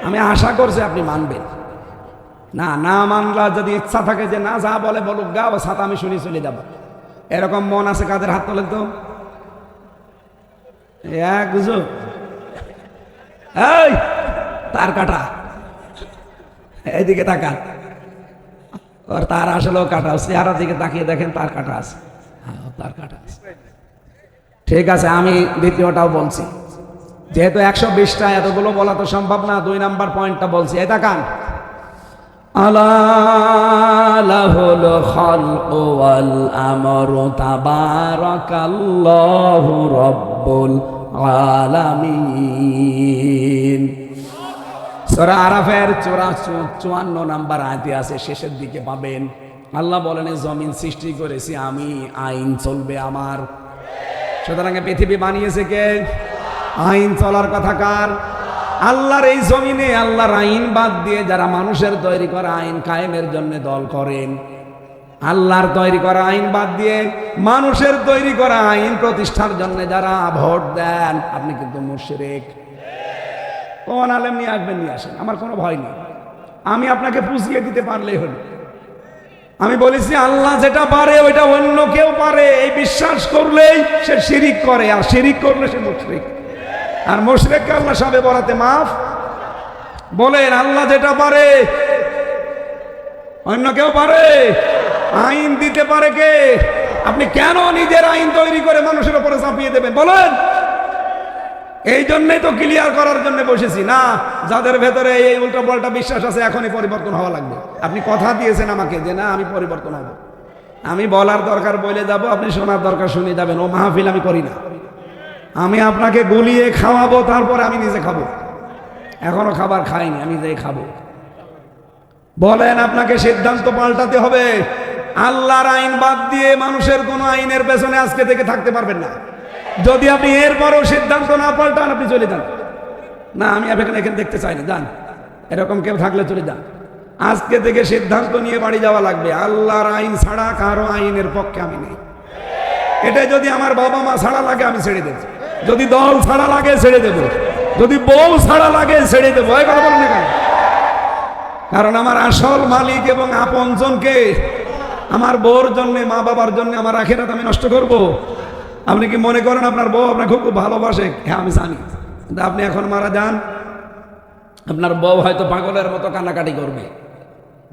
A: আমি আশা করছি আপনি মানবেন। না না মানলা যদি ইচ্ছা থাকে যে না যা বলে বলুক গা, ও সাথে আমি শুনি চলে যাব, এরকম মন আছে কাদের? হাত তোলেন তো। এক বুঝো, এই তার কাটা, এইদিকে তাকান। ওর তার আসলেও কাটা, চেহারার দিকে তাকিয়ে দেখেন তার কাটা আছে। হ্যাঁ তার কাটা আছে, ঠিক আছে। আমি দ্বিতীয়টাও বলছি, যেহেতু 120টা এতগুলো বলা তো সম্ভব না। 2 নাম্বার পয়েন্টটা বলছি, এই তাকান। আলা লাহুল খালকু ওয়াল আমরু তাবারাকাল্লাহু রাব্বুল আলামিন। সূরা আরাফের 54 নাম্বার আয়াতে আছে, শেষের দিকে পাবেন। আল্লাহ বলেন জমিন সৃষ্টি করেছি আমি, আইন চলবে আমার। সুতরাং পৃথিবী বানিয়েছে কে? আইন চলার কথা কার? আল্লাহর এই জমিনে আল্লাহর আইন বাদ দিয়ে যারা মানুষের তৈরি করা আইন কায়েমের জন্য দল করেন, আল্লাহর তৈরি করা আইন বাদ দিয়ে মানুষের তৈরি করা আইন প্রতিষ্ঠার জন্য যারা ভোট দেন, আপনি কিন্তু মুশরিক। কোন আলেম নিয়ে আসবেন নিয়ে আসেন, আমার কোনো ভয় নেই। আমি আপনাকে পুষিয়ে দিতে পারলেই হলো। আমি বলেছি আল্লাহ যেটা পারে ওইটা অন্য কেউ পারে, এই বিশ্বাস করলেই সে শিরিক করে, আর শিরিক করলে সে মুশরিক। আর মুশরিককে আল্লাহ সবে বরাতে মাফ। বলেন আল্লাহ যেটা পারে অন্য কেউ পারে? আইন দিতে পারে কে? আপনি কেন নিজের আইন তৈরি করে মানুষের উপরে চাপিয়ে দেবেন বলেন? এই জন্যই তো ক্লিয়ার করার জন্য বসেছি। না, যাদের ভেতরে এই উল্টা পাল্টা বিশ্বাস আছে এখনই পরিবর্তন হওয়া লাগবে। আপনি কথা দিয়েছেন আমাকে যে না আমি পরিবর্তন হব, আমি বলার দরকার বলে যাব, আপনি শোনার দরকার শুনে যাবেন। ও মাহফিল আমি করি না, আমি আপনাকে গুলিয়ে খাওয়াবো, তারপরে আমি নিজে খাবো। এখনো খাবার খাইনি, আমি যাই খাবো। বলেন আপনাকে সিদ্ধান্ত পাল্টাতে হবে। আল্লাহর আইন বাদ দিয়ে মানুষের কোনো আইনের পেছনে আজকে থেকে থাকতে পারবেন না। যদি আপনি এরপরও সিদ্ধান্ত না পাল্টান আপনি চলে যান। না আমি এখানে দেখতে চাই না, যান। এরকম কেউ থাকলে চলে যান। আজকে থেকে সিদ্ধান্ত নিয়ে বাড়ি যাওয়া লাগবে। আল্লাহর আইন ছাড়া কারো আইনের পক্ষে আমি নেই। এটা যদি আমার বাবা মা ছাড়া লাগে আমি ছেড়ে দেব, যদি দল ছাড়া লাগে ছেড়ে দেব, যদি বউ ছাড়া লাগে ছেড়ে দেবো। এই কথা বলেন না কেন? কারণ আমার আসল মালিক এবং আপনজনকে আমার বউর জন্য, মা বাবার জন্য আমার আখিরাত আমি নষ্ট করব? আপনি কি মনে করেন আপনার বউ আপনাকে খুব ভালোবাসে? হ্যাঁ আমি জানি। কিন্তু আপনি এখন মারা যান, আপনার বউ হয়তো পাগলের মতো কান্নাকাটি করবে।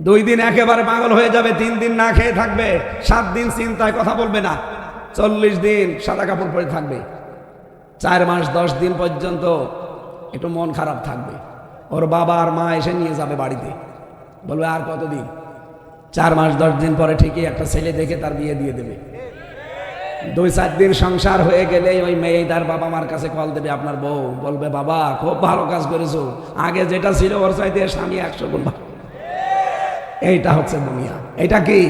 A: 2 দিন একেবারে পাগল হয়ে যাবে, 3 দিন না খেয়ে থাকবে, 7 দিন চিন্তায় কথা বলবে না, 40 দিন সাদা কাপড় পরে থাকবে, 4 মাস 10 দিন পর্যন্ত একটু মন খারাপ থাকবে। ওর বাবা আর মা এসে নিয়ে যাবে বাড়িতে, বলবে আর কতদিন? 4 মাস 10 দিন পরে ঠিকই একটা ছেলে দেখে তার বিয়ে দিয়ে দেবে। 2-4 দিন সংসার হয়ে গেলে ওই মেয়ে তার বাবা মার কাছে কল দেবে, আপনার বউ বলবে বাবা খুব ভালো কাজ করেছো, আগে যেটা ছিল ওর চাইতে স্বামী 100 গুণ ভালো। এইটা হচ্ছে দুনিয়া, এটা কি?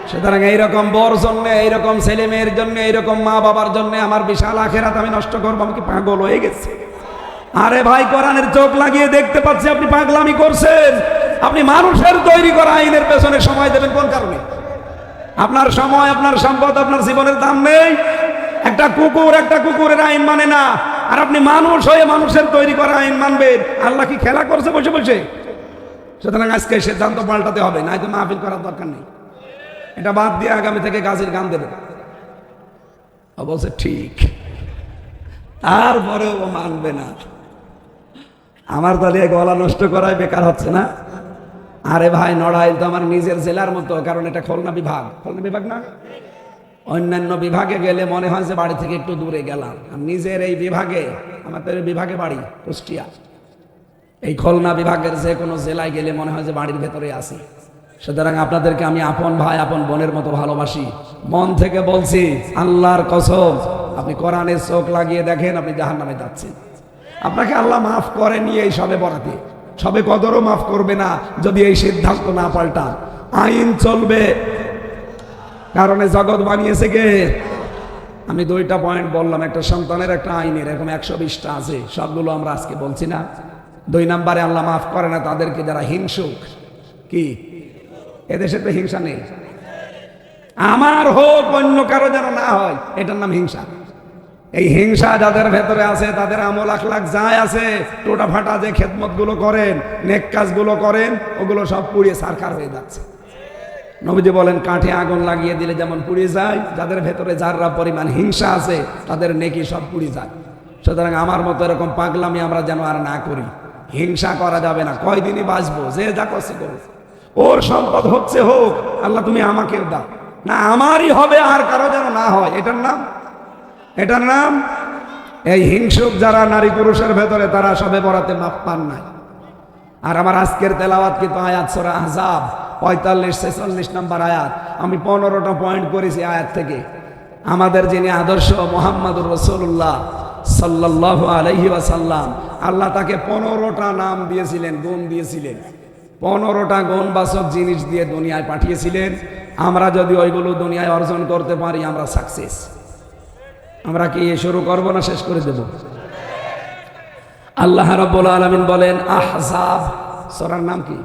A: সুতরাং এইরকম বর জন্য, এইরকম ছেলে মেয়ের জন্য, এইরকম মা বাবার জন্য আমার বিশাল আখেরাত আমি নষ্ট করবো? আমি কি পাগল হয়ে গেছি? আরে ভাই কোরআনের চোখ লাগিয়ে দেখতে পাচ্ছি আপনি পাগলামি করছেন। আপনি মানুষের তৈরি করা আইনের পেছনে সময় দেবেন কোন কারণে? আপনার সময়, আপনার সম্পদ, আপনার জীবনের দাম নেই। একটা কুকুরের আইন মানে না, আর আপনি মানুষ হয়ে মানুষের তৈরি করা আইন মানবেন? আল্লাহ কি খেলা করছে বসে বসে? সুতরাং আজকে সিদ্ধান্ত পাল্টাতে হবে, না তো মাহফিল করার দরকার নেই। এটা বাদ দিয়ে আগামী থেকে গাজীর গান দেবেন। ও বলছে ঠিক, তারপরেও ও মানবে না। আমার তাহলে গলা নষ্ট করায় বেকার হচ্ছে না? আরে ভাই, নড়াইল তো আমার নিজের জেলার মতো, কারণ এটা খুলনা বিভাগ। খুলনা বিভাগ না? অন্যান্য বিভাগে গেলে মনে হয় যে বাড়ি থেকে একটু দূরে গেলাম, আর নিজের এই বিভাগে, আমার তো এই বিভাগে বাড়ি কুষ্টিয়া, এই খুলনা বিভাগের যে কোনো জেলায় গেলে মনে হয় যে বাড়ির ভেতরে আছি। সুতরাং আপনাদেরকে আমি আপন ভাই আপন বোনের মতো ভালোবাসি, মন থেকে বলছি, আল্লাহর কসম, আপনি কোরআনের চোখ লাগিয়ে দেখেন, আপনি জাহান্নামে যাচ্ছেন। আপনাকে আল্লাহ মাফ করেনি এই সবে বরাতে, সবে কদরও মাফ করবে না যদি এই সিদ্ধান্ত না পাল্টান। আইন চলবে, কারণে জগৎ বানিয়েছে কে? আমি 2টা পয়েন্ট বললাম, একটা সন্তানের, একটা আইনের, এরকম 120টা আছে, সবগুলো আমরা আজকে বলছি না। 2 নম্বরে আল্লাহ মাফ করে না তাদেরকে যারা হিংসুক। কি এদেশে তো হিংসা নেই, আমার হোক অন্য কারো যেন না হয়, এটার নাম হিংসা। এই হিংসা যাদের ভেতরে আছে, তাদের আমল আখলাক যায় আছে, টোটা ফাটা যে খেদমত গুলো করেন, নেক কাজগুলো করেন, ওগুলো সব পুড়িয়ে সারখার হয়ে যাচ্ছে। নবীজি বলেন, কাঠে আগুন লাগিয়ে দিলে যেমন পুড়ে যায়, যাদের ভেতরে যারা পরিমাণ হিংসা আছে তাদের নেকি সব পুড়ে যায়। সুতরাং আমার মতো এরকম পাগলামি আমরা যেন আর না করি। হিংসা করা যাবে না, কয়দিনই বাঁচবো, যে যা করছে করুক, ওর সম্পদ হচ্ছে হোক, আল্লাহ তুমি আমাকেও দাও না, আমারই হবে, আর কারো যেন না হয়। এটার নাম এই হিংসুক যারা নারী পুরুষের ভেতরে, তারা সবে বরাতে মাপ পান নাই। আর আমার আজকের তেলাওয়াত কিন্তু আয়াত সূরা আহজাব 45-46 নম্বর আয়াত। আমি 15টা পয়েন্ট করেছি আয়াত থেকে। আমাদের যিনি আদর্শ মুহাম্মদুর রাসূলুল্লাহ সাল্লাল্লাহু আলাইহি ওয়াসাল্লাম, আল্লাহ তাকে 15টা নাম দিয়েছিলেন, গুণ দিয়েছিলেন, 15টা গুণবাচক জিনিস দিয়ে দুনিয়ায় পাঠিয়েছিলেন। আমরা যদি ওইগুলো দুনিয়ায় অর্জন করতে পারি, আমরা সাকসেস। আমরা কি শুরু করব না শেষ করে দেব? আল্লাহ রাব্বুল আলামিন বলেন, আহজাব সূরার নাম কি?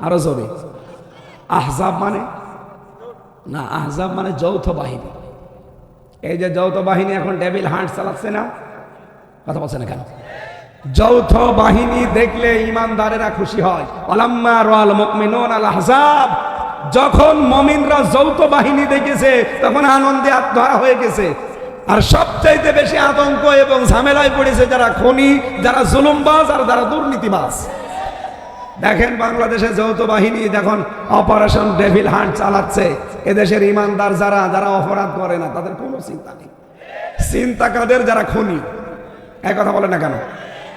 A: আরো জোরে। আহজাব মানে না, আহজাব মানে যৌথ বাহিনী। এই যে যৌথ বাহিনী এখন ডেভিল হান্ট চালাচ্ছে না, কথা বলছে না কেন? যৌথ বাহিনী দেখলে ইমানদারেরা খুশি হয়। ওয়ালাম্মা রাআল মুমিনুনা আল আহজাব, যখন মুমিনরা যৌথ বাহিনী দেখেছে তখন আনন্দে আত্মহারা হয়ে গেছে। আর সবচাইতে বেশি আতঙ্ক এবং ঝামেলায় পড়েছে যারা খনি, যারা জুলুমবাজ, আর যারা দুর্নীতিবাজ। দেখেন বাংলাদেশে যৌথ বাহিনী যখন অপারেশন ডেভিল হান্ট চালাচ্ছে, এদেশের ইমানদার যারা যারা অপরাধ করে না, তাদের কোনো চিন্তা নেই। চিন্তা কাদের? যারা খনি। এক কথা বলে না কেন?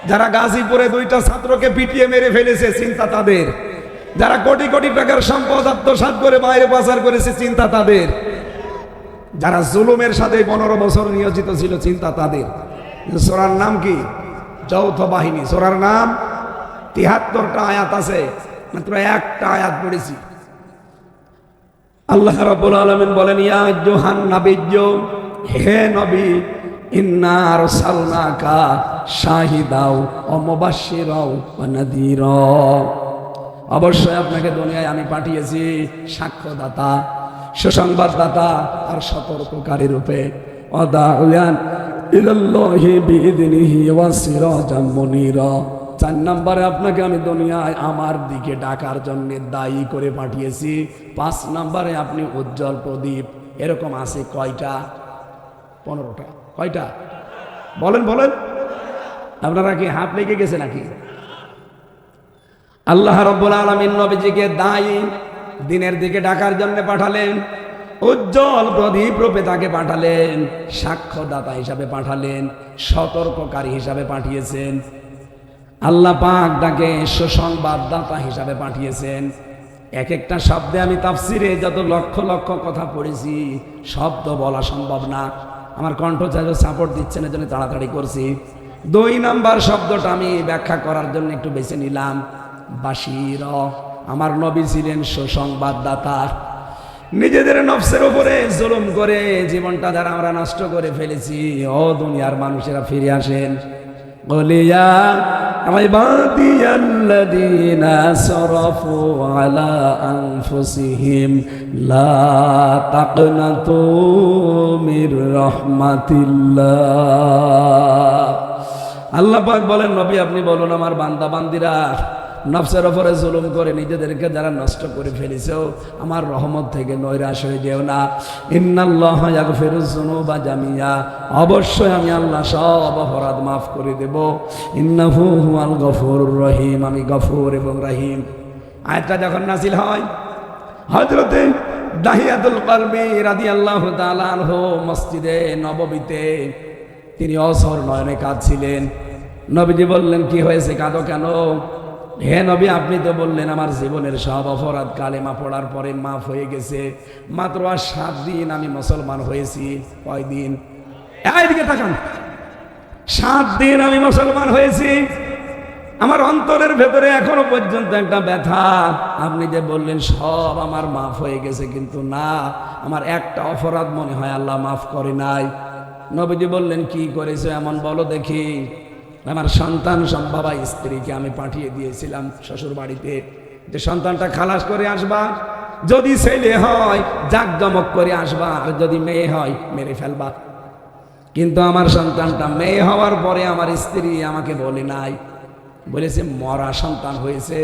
A: যারা গাজীপুরে 2টা ছাত্রকে পিটিয়ে মেরে ফেলেছে, চিন্তা তাদের। যারা কোটি কোটি টাকার সম্পদ আত্মসাৎ করে বাইরে পাচার করেছে, চিন্তা তাদের। যারা জুলুমের সাথে 15 বছর নিয়োজিত ছিল, চিন্তা তাদের। সূরার নাম কি? যৌথ বাহিনী। সূরার নাম 73টা আয়াত আছে, মাত্র একটা আয়াত পড়েছি। আল্লাহ রাব্বুল আলামিন বলেন, ইয়া আইয়ুহান নাবিয়্যু, হে নবী, ইন্না আরসালনাকা শাহিদাও ওয়া মুবাশশিরাও ওয়া নাযীরা, অবশ্যই আপনাকে দুনিয়ায় আমি পাঠিয়েছি সাক্ষ্যদাতা, সুসংবাদদাতা আর সতর্ককারী রূপে। ওয়াদাউয়ান ইলাল্লাহি বিইذনিহি ওয়া সিরাজাম মুনীরা। 4 নম্বরে আপনাকে আমি দুনিয়ায় আমার দিকে ডাকার জন্য দায়ী করে পাঠিয়েছি। 5 নম্বরে আপনি উজ্জ্বল প্রদীপ। এরকম আছে কয়টা? 15টা। কয়টা বলেন বলেন? আপনারা কি হাত লেগে গেছে নাকি? আল্লাহ রাব্বুল আলামিন নবীজিকে দায়ী দিনের দিকে ডাকার জন্য পাঠালেন, উজ্জ্বল প্রদীপ রূপে তাকে পাঠালেন, সাক্ষ্যদাতা হিসাবে পাঠালেন, সতর্ককারী হিসাবে পাঠিয়েছেন। আল্লাহ পাক তাকে সুসংবাদদাতা হিসাবে পাঠিয়েছেন। এক একটা শব্দে আমি তাফসিরে যত লক্ষ লক্ষ কথা পড়েছি, শব্দ বলা সম্ভব না। আমার কণ্ঠ সাপোর্ট দিচ্ছে না, জন্য তাড়াতাড়ি করছি। 2 নম্বর শব্দটা আমি ব্যাখ্যা করার জন্য একটু বেছে নিলাম, বাশির। আমার নবী ছিলেন সুসংবাদদাতা। নিজেদের নফসের উপরে জুলুম করে জীবনটা যারা আমরা নষ্ট করে ফেলেছি, ও দুনিয়ার মানুষেরা ফিরে আসেন। বলিয়া ইবাদিয়াল্লাযীনা আসরাফু আলা আনফুসিহিম লা তাকনাতু মির রাহমাতিল্লাহ। আল্লাহ পাক বলেন, নবী আপনি বলুন, আমার বান্দা বান্দিরা নফসের ওপরে জুলুম করে নিজেদেরকে যারা নষ্ট করে ফেলেছো, আমার রহমত থেকে নৈরাশ হয়ে যেও না। ইন্নাল্লাহ ইয়াগফিরুয যুনুবা জামিয়া, অবশ্যই আমি আল্লাহ সব অপরাধ মাফ করে দেব। ইন্নাহু হুয়াল গফুরুর রহিম, আমি গফুর এবং রহিম। আয়াতটা যখন নাযিল হয়, হযরতে দাহিয়াতুল কলবি রাদিয়াল্লাহু তাআলা আনহু মসজিদে নববীতে তিনি অঝর নয়নে কাঁদছিলেন। নবীজি বললেন, কি হয়েছে, কাঁদো কেন? হে নবী, আপনি তো বললেন আমার জীবনের সব অপরাধ কালেমা পড়ার পরে মাফ হয়ে গেছে। মাত্র আর 7 দিন আমি মুসলমান হয়েছি। কয় দিন? এইদিকে তাকান। 7 দিন আমি মুসলমান হয়েছি। আমার অন্তরের ভেতরে এখনো পর্যন্ত একটা ব্যথা। আপনি যে বললেন সব আমার মাফ হয়ে গেছে, কিন্তু না, আমার একটা অপরাধ মনে হয় আল্লাহ মাফ করে নাই। নবীজি বললেন, কি করেছো এমন বলো দেখি। আমার সন্তান সম্ভবা স্ত্রীকে আমি পাঠিয়ে দিয়েছিলাম শ্বশুর বাড়িতে, যে সন্তানটা খালাস করে আসবা, যদি ছেলে হয় জাকজমক করে আসবা, আর যদি মেয়ে হয় মেরে ফেলবা। কিন্তু আমার সন্তানটা মেয়ে হওয়ার পরে আমার স্ত্রী আমাকে বলে নাই, বলেছে মরা সন্তান হয়েছে,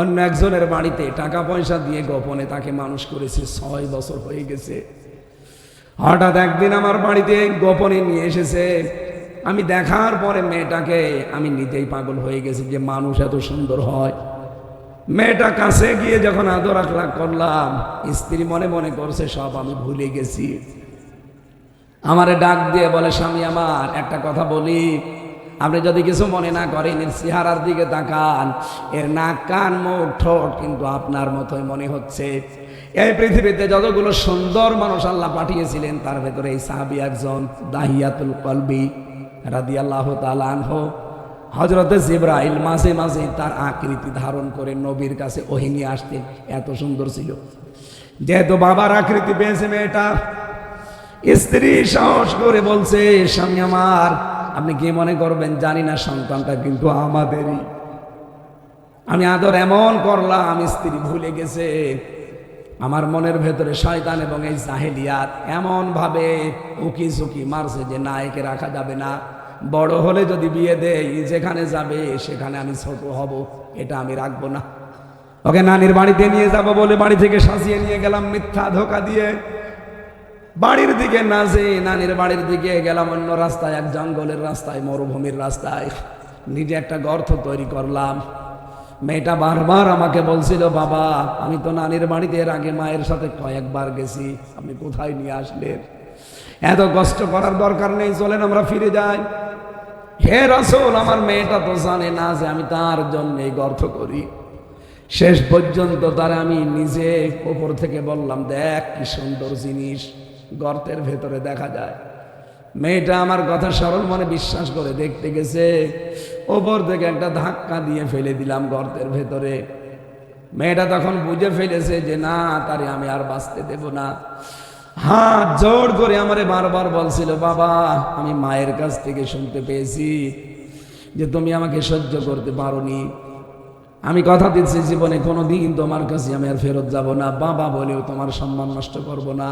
A: অন্য একজনের বাড়িতে টাকা পয়সা দিয়ে গোপনে তাকে মানুষ করেছে, 6 বছর হয়ে গেছে। হঠাৎ একদিন আমার বাড়িতে গোপনে নিয়ে এসেছে। আমি দেখার পরে মেয়েটাকে আমি নিজেই পাগল হয়ে গেছি যে মানুষ এত সুন্দর হয়। মেয়েটা কাছে গিয়ে যখন আদর আখলাক করলাম, স্ত্রী মনে মনে করছে সব আমি ভুলে গেছি। আমারে ডাক দিয়ে বলে, স্বামী আমার একটা কথা বলি, আপনি যদি কিছু মনে না করেন, এর চেহারার দিকে তাকান, এর নাক কান মুখ ঠোঁট কিন্তু আপনার মতোই মনে হচ্ছে। এই পৃথিবীতে যতগুলো সুন্দর মানুষ আল্লাহ পাঠিয়েছিলেন, তার ভেতরে এই সাহাবী একজন, দাহিয়াতুল কলবি রাদিয়াল্লাহু তাআলা আনহু। হযরতে জিবরাইল মাঝে মাঝে তার আকৃতি ধারণ করে নবীর কাছে ওহী নিয়ে আসতেন, এত সুন্দর ছিল। যেহেতু বাবার আকৃতি পেয়েছে মেয়েটা, স্ত্রী সাহস করে বলছে, স্বামী আমার, আপনি কি মনে করবেন জানি না, সন্তানটা কিন্তু আমাদেরই। আমি আদর এমন করলাম, স্ত্রী ভুলে গেছে। আমার মনের ভেতরে শয়তান এবং এই জাহেলিয়াত এমন ভাবে উকি ঝুঁকি মারছে যে না, একে রাখা যাবে না। বড় হলে যদি বিয়ে দেই, যেখানে যাবে সেখানে আমি ছোট হব, এটা আমি রাখবো না। ওকে নানির বাড়িতে নিয়ে যাব বলে বাড়ি থেকে সাজিয়ে নিয়ে গেলাম মিথ্যা ধোকা দিয়ে। বাড়ির দিকে না যে নানির বাড়ির দিকে গেলাম অন্য রাস্তায়, এক জঙ্গলের রাস্তায়, মরুভূমির রাস্তায়। নিজে একটা গর্ত তৈরি করলাম। মেয়েটা বারবার আমাকে বলছিল, বাবা আমি তো নানির বাড়িতে এর আগে মায়ের সাথে কয়েকবার গেছি, আপনি কোথায় নিয়ে আসলেন? এত কষ্ট করার দরকার নেই, চলেন আমরা ফিরে যাই। হে রাসূল, আমার মেয়েটা তো জানে না যে আমি তার জন্য এই গর্ত করি। শেষ পর্যন্ত তার আমি নিজে উপর থেকে বললাম, দেখ কি সুন্দর জিনিস গর্তের ভেতরে দেখা যায়। মেয়েটা আমার কথা সরল মনে বিশ্বাস করে দেখতে গেছে। ওপর থেকে একটা ধাক্কা দিয়ে ফেলে দিলাম গর্তের ভেতরে। মেয়েটা তখন বুঝে ফেলেছে যে না, তারে আমি আর বাঁচতে দেব না। হাত জোর করে আমারে বারবার বলছিল, বাবা আমি মায়ের কাছ থেকে শুনতে পেয়েছি যে তুমি আমাকে সহ্য করতে পারোনি। আমি কথা দিচ্ছি জীবনে কোনোদিন তোমার কাছে আমি আর ফেরত যাব না। বাবা বলেও তোমার সম্মান নষ্ট করব না,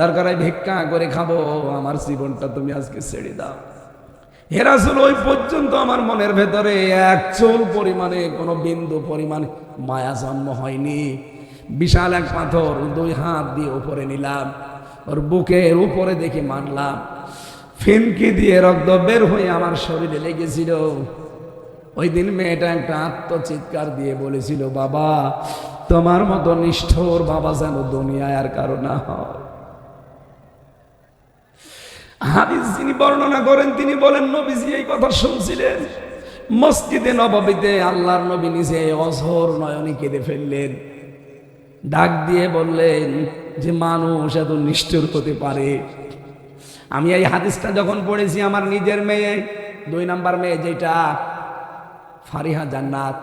A: দরকার হয় ভিক্ষা করে খাবো, আমার জীবনটা তুমি আজকে ছেড়ে দাও। হে রাসূল, ওই পর্যন্ত আমার মনের ভেতরে এক চুল পরিমাণে কোনো বিন্দু পরিমাণ মায়া জন্ম হয়নি। বিশাল এক পাথর 2 হাত দিয়ে উপরে নিলাম, ওর বুকের উপরে দেখে মারলাম। ফিনকি দিয়ে রক্ত বের হয়ে আমার শরীরে লেগেছিল। ওই দিন মেয়েটা একটা আত্মচিৎকার দিয়ে বলেছিল, বাবা তোমার মতো নিষ্ঠুর বাবা যেন দুনিয়ায় আর কারো না হয়। হাদিস যিনি বর্ণনা করেন তিনি বলেন, নবীজি এই কথা শুনছিলেন মসজিদে নববীতে। আল্লাহর নবী নিজে অঝর নয়নে কেঁদে ফেললেন। ডাক দিয়ে বললেন যে মানুষ এত নিষ্ঠুর হতে পারে। আমি এই হাদিসটা যখন পড়েছি, আমার নিজের মেয়ে, 2 নাম্বার মেয়ে যেটা ফারিহা জান্নাত,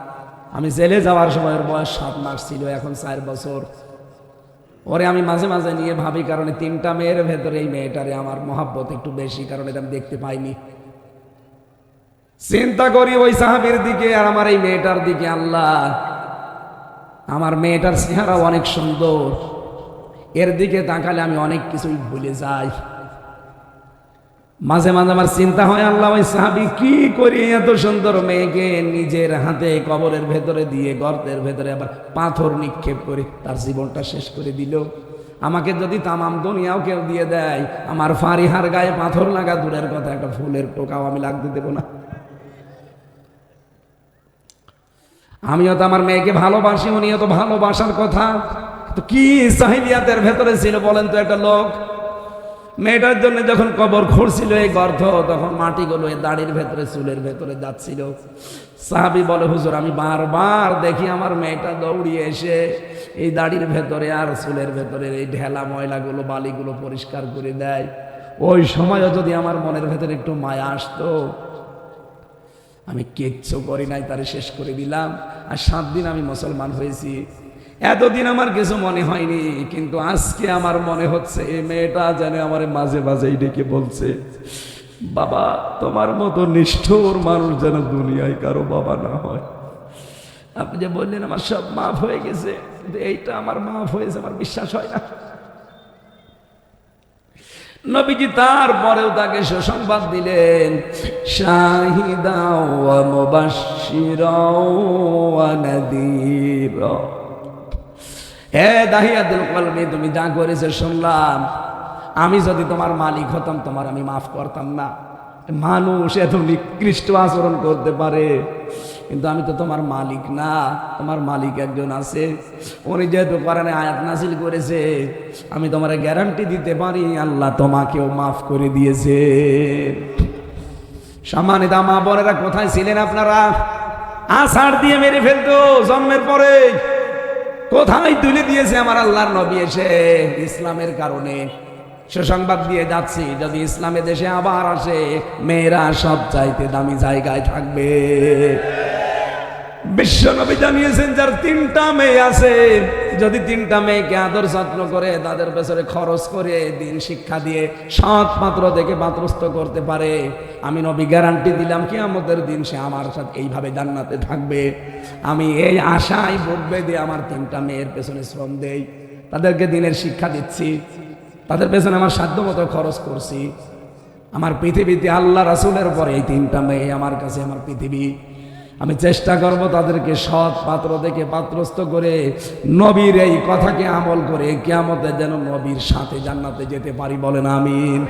A: আমি জেলে যাওয়ার সময় ওর বয়স 7 মাস ছিল, এখন 4 বছর। ওরে আমি মাঝে মাঝে নিয়ে ভাবি, কারণ 3টা মেয়ের ভেতরে এই মেয়েটারে আমার মহাব্বত একটু বেশি, কারণ এটা আমি দেখতে পাইনি। চিন্তা করি ওই সাহাবীর দিকে আর আমার এই মেয়েটার দিকে। আল্লাহ, আমার মেয়েটার চেহারা অনেক সুন্দর, এর দিকে তাকালে আমি অনেক কিছুই ভুলে যাই। মাঝে মাঝে আমার চিন্তা হয়, আল্লাহ ওই সাহাবী কি করি এত সুন্দর মেয়েকে নিজের হাতে কবরের ভেতরে দিয়ে গর্তের ভেতরে আবার পাথর নিক্ষেপ করে তার জীবনটা শেষ করে দিল। আমাকে যদি তামাম দুনিয়াও কেউ দিয়ে দেয়, আমার ফারিহার গায়ে পাথর লাগা দূরের কথা, একটা ফুলের টোকাও আমি লাগতে দেব না। আমিও তো আমার মেয়েকে ভালোবাসি, উনিও তো ভালোবাসার কথা। তো কি সাহিলিয়াতের ভেতরে ছিল বলেন তো একটা লোক। মেয়েটার জন্য যখন কবর খুঁড়ছিল এই গর্ত, তখন মাটিগুলো এই দাড়ির ভেতরে চুলের ভেতরে যাচ্ছিল। সাহাবী বলে, হুজুর আমি বারবার দেখি আমার মেয়েটা দৌড়িয়ে এসে এই দাড়ির ভেতরে আর চুলের ভেতরে এই ঢেলা ময়লাগুলো বালিগুলো পরিষ্কার করে দেয়। ওই সময়ও যদি আমার মনের ভেতরে একটু মায়া আসতো, আমি কিচ্ছু করি নাই, তারে শেষ করে দিলাম। আর 7 দিন আমি মুসলমান হয়েছি, এতদিন আমার কিছু মনে হয়নি, কিন্তু আজকে আমার মনে হচ্ছে এই মেয়েটা জানে আমার মাঝে মাঝে ডেকে বলছে, বাবা তোমার মতো নিষ্ঠুর মানুষ যেন দুনিয়ায় কারো বাবা না হয়। আপনি যে বললেন আমার সব মাফ হয়ে গেছে, কিন্তু এইটা আমার মাফ হয়েছে আমার বিশ্বাস হয় না। নবীজি তারপরেও তাকে সুসংবাদ দিলেন, শাহিদা ওয়া মুবাশশিরা ওয়া নাযীরা। হে দাহিয়াতুল কলবি, তুমি যা করেছো শুনলাম, আমি যদি তোমার মালিক হতাম তোমার আমি মাফ করতাম না। মানুষ এত নিকৃষ্ট আচরণ করতে পারে, কিন্তু আমি তো তোমার মালিক না। তোমার মালিক একজন আছে, উনি যেহেতু কোরআনে আয়াত নাযিল করেছে, আমি তোমার গ্যারান্টি দিতে পারি আল্লাহ তোমাকেও মাফ করে দিয়েছে। সম্মানিত মা বোনেরা, কোথায় ছিলেন আপনারা? আছাড় দিয়ে মেরে ফেলতো জন্মের পরে, কোথায় তুলে দিয়েছে আমার আল্লাহর নবী এসে ইসলামের কারণে। সুসংবাদ দিয়ে যাচ্ছি, যদি ইসলামে দেশে আবার আসে, মেয়েরা সব চাইতে দামি জায়গায় থাকবে। বিশ্বনবী জানিয়েছেন, যার 3টা মেয়ে আছে, যদি 3টা মেয়েকে আদর যত্ন করে, তাদের পেছনে খরচ করে, দিন শিক্ষা দিয়ে সৎ পাত্র দেখে পাত্রস্থ করতে পারে, আমি নবী গ্যারান্টি দিলাম কিয়ামতের দিন সে আমার সাথে এইভাবে জান্নাতে থাকবে। আমি এই আশায় বুক বেঁধে আমার 3টা মেয়ের পেছনে শ্রম দেই, তাদেরকে দিনের শিক্ষা দিচ্ছি, তাদের পেছনে আমার সাধ্য মতো খরচ করছি। আমার পৃথিবীতে আল্লাহ রাসূলের পরে এই 3টা মেয়ে আমার কাছে আমার পৃথিবী। আমি চেষ্টা করব তাদেরকে সৎ পাত্র দেখে পাত্রস্থ করে, নবীর এই কথাকে আমল করে কিয়ামতে যেন নবীর সাথে জান্নাতে যেতে পারি। বলেন আমিন।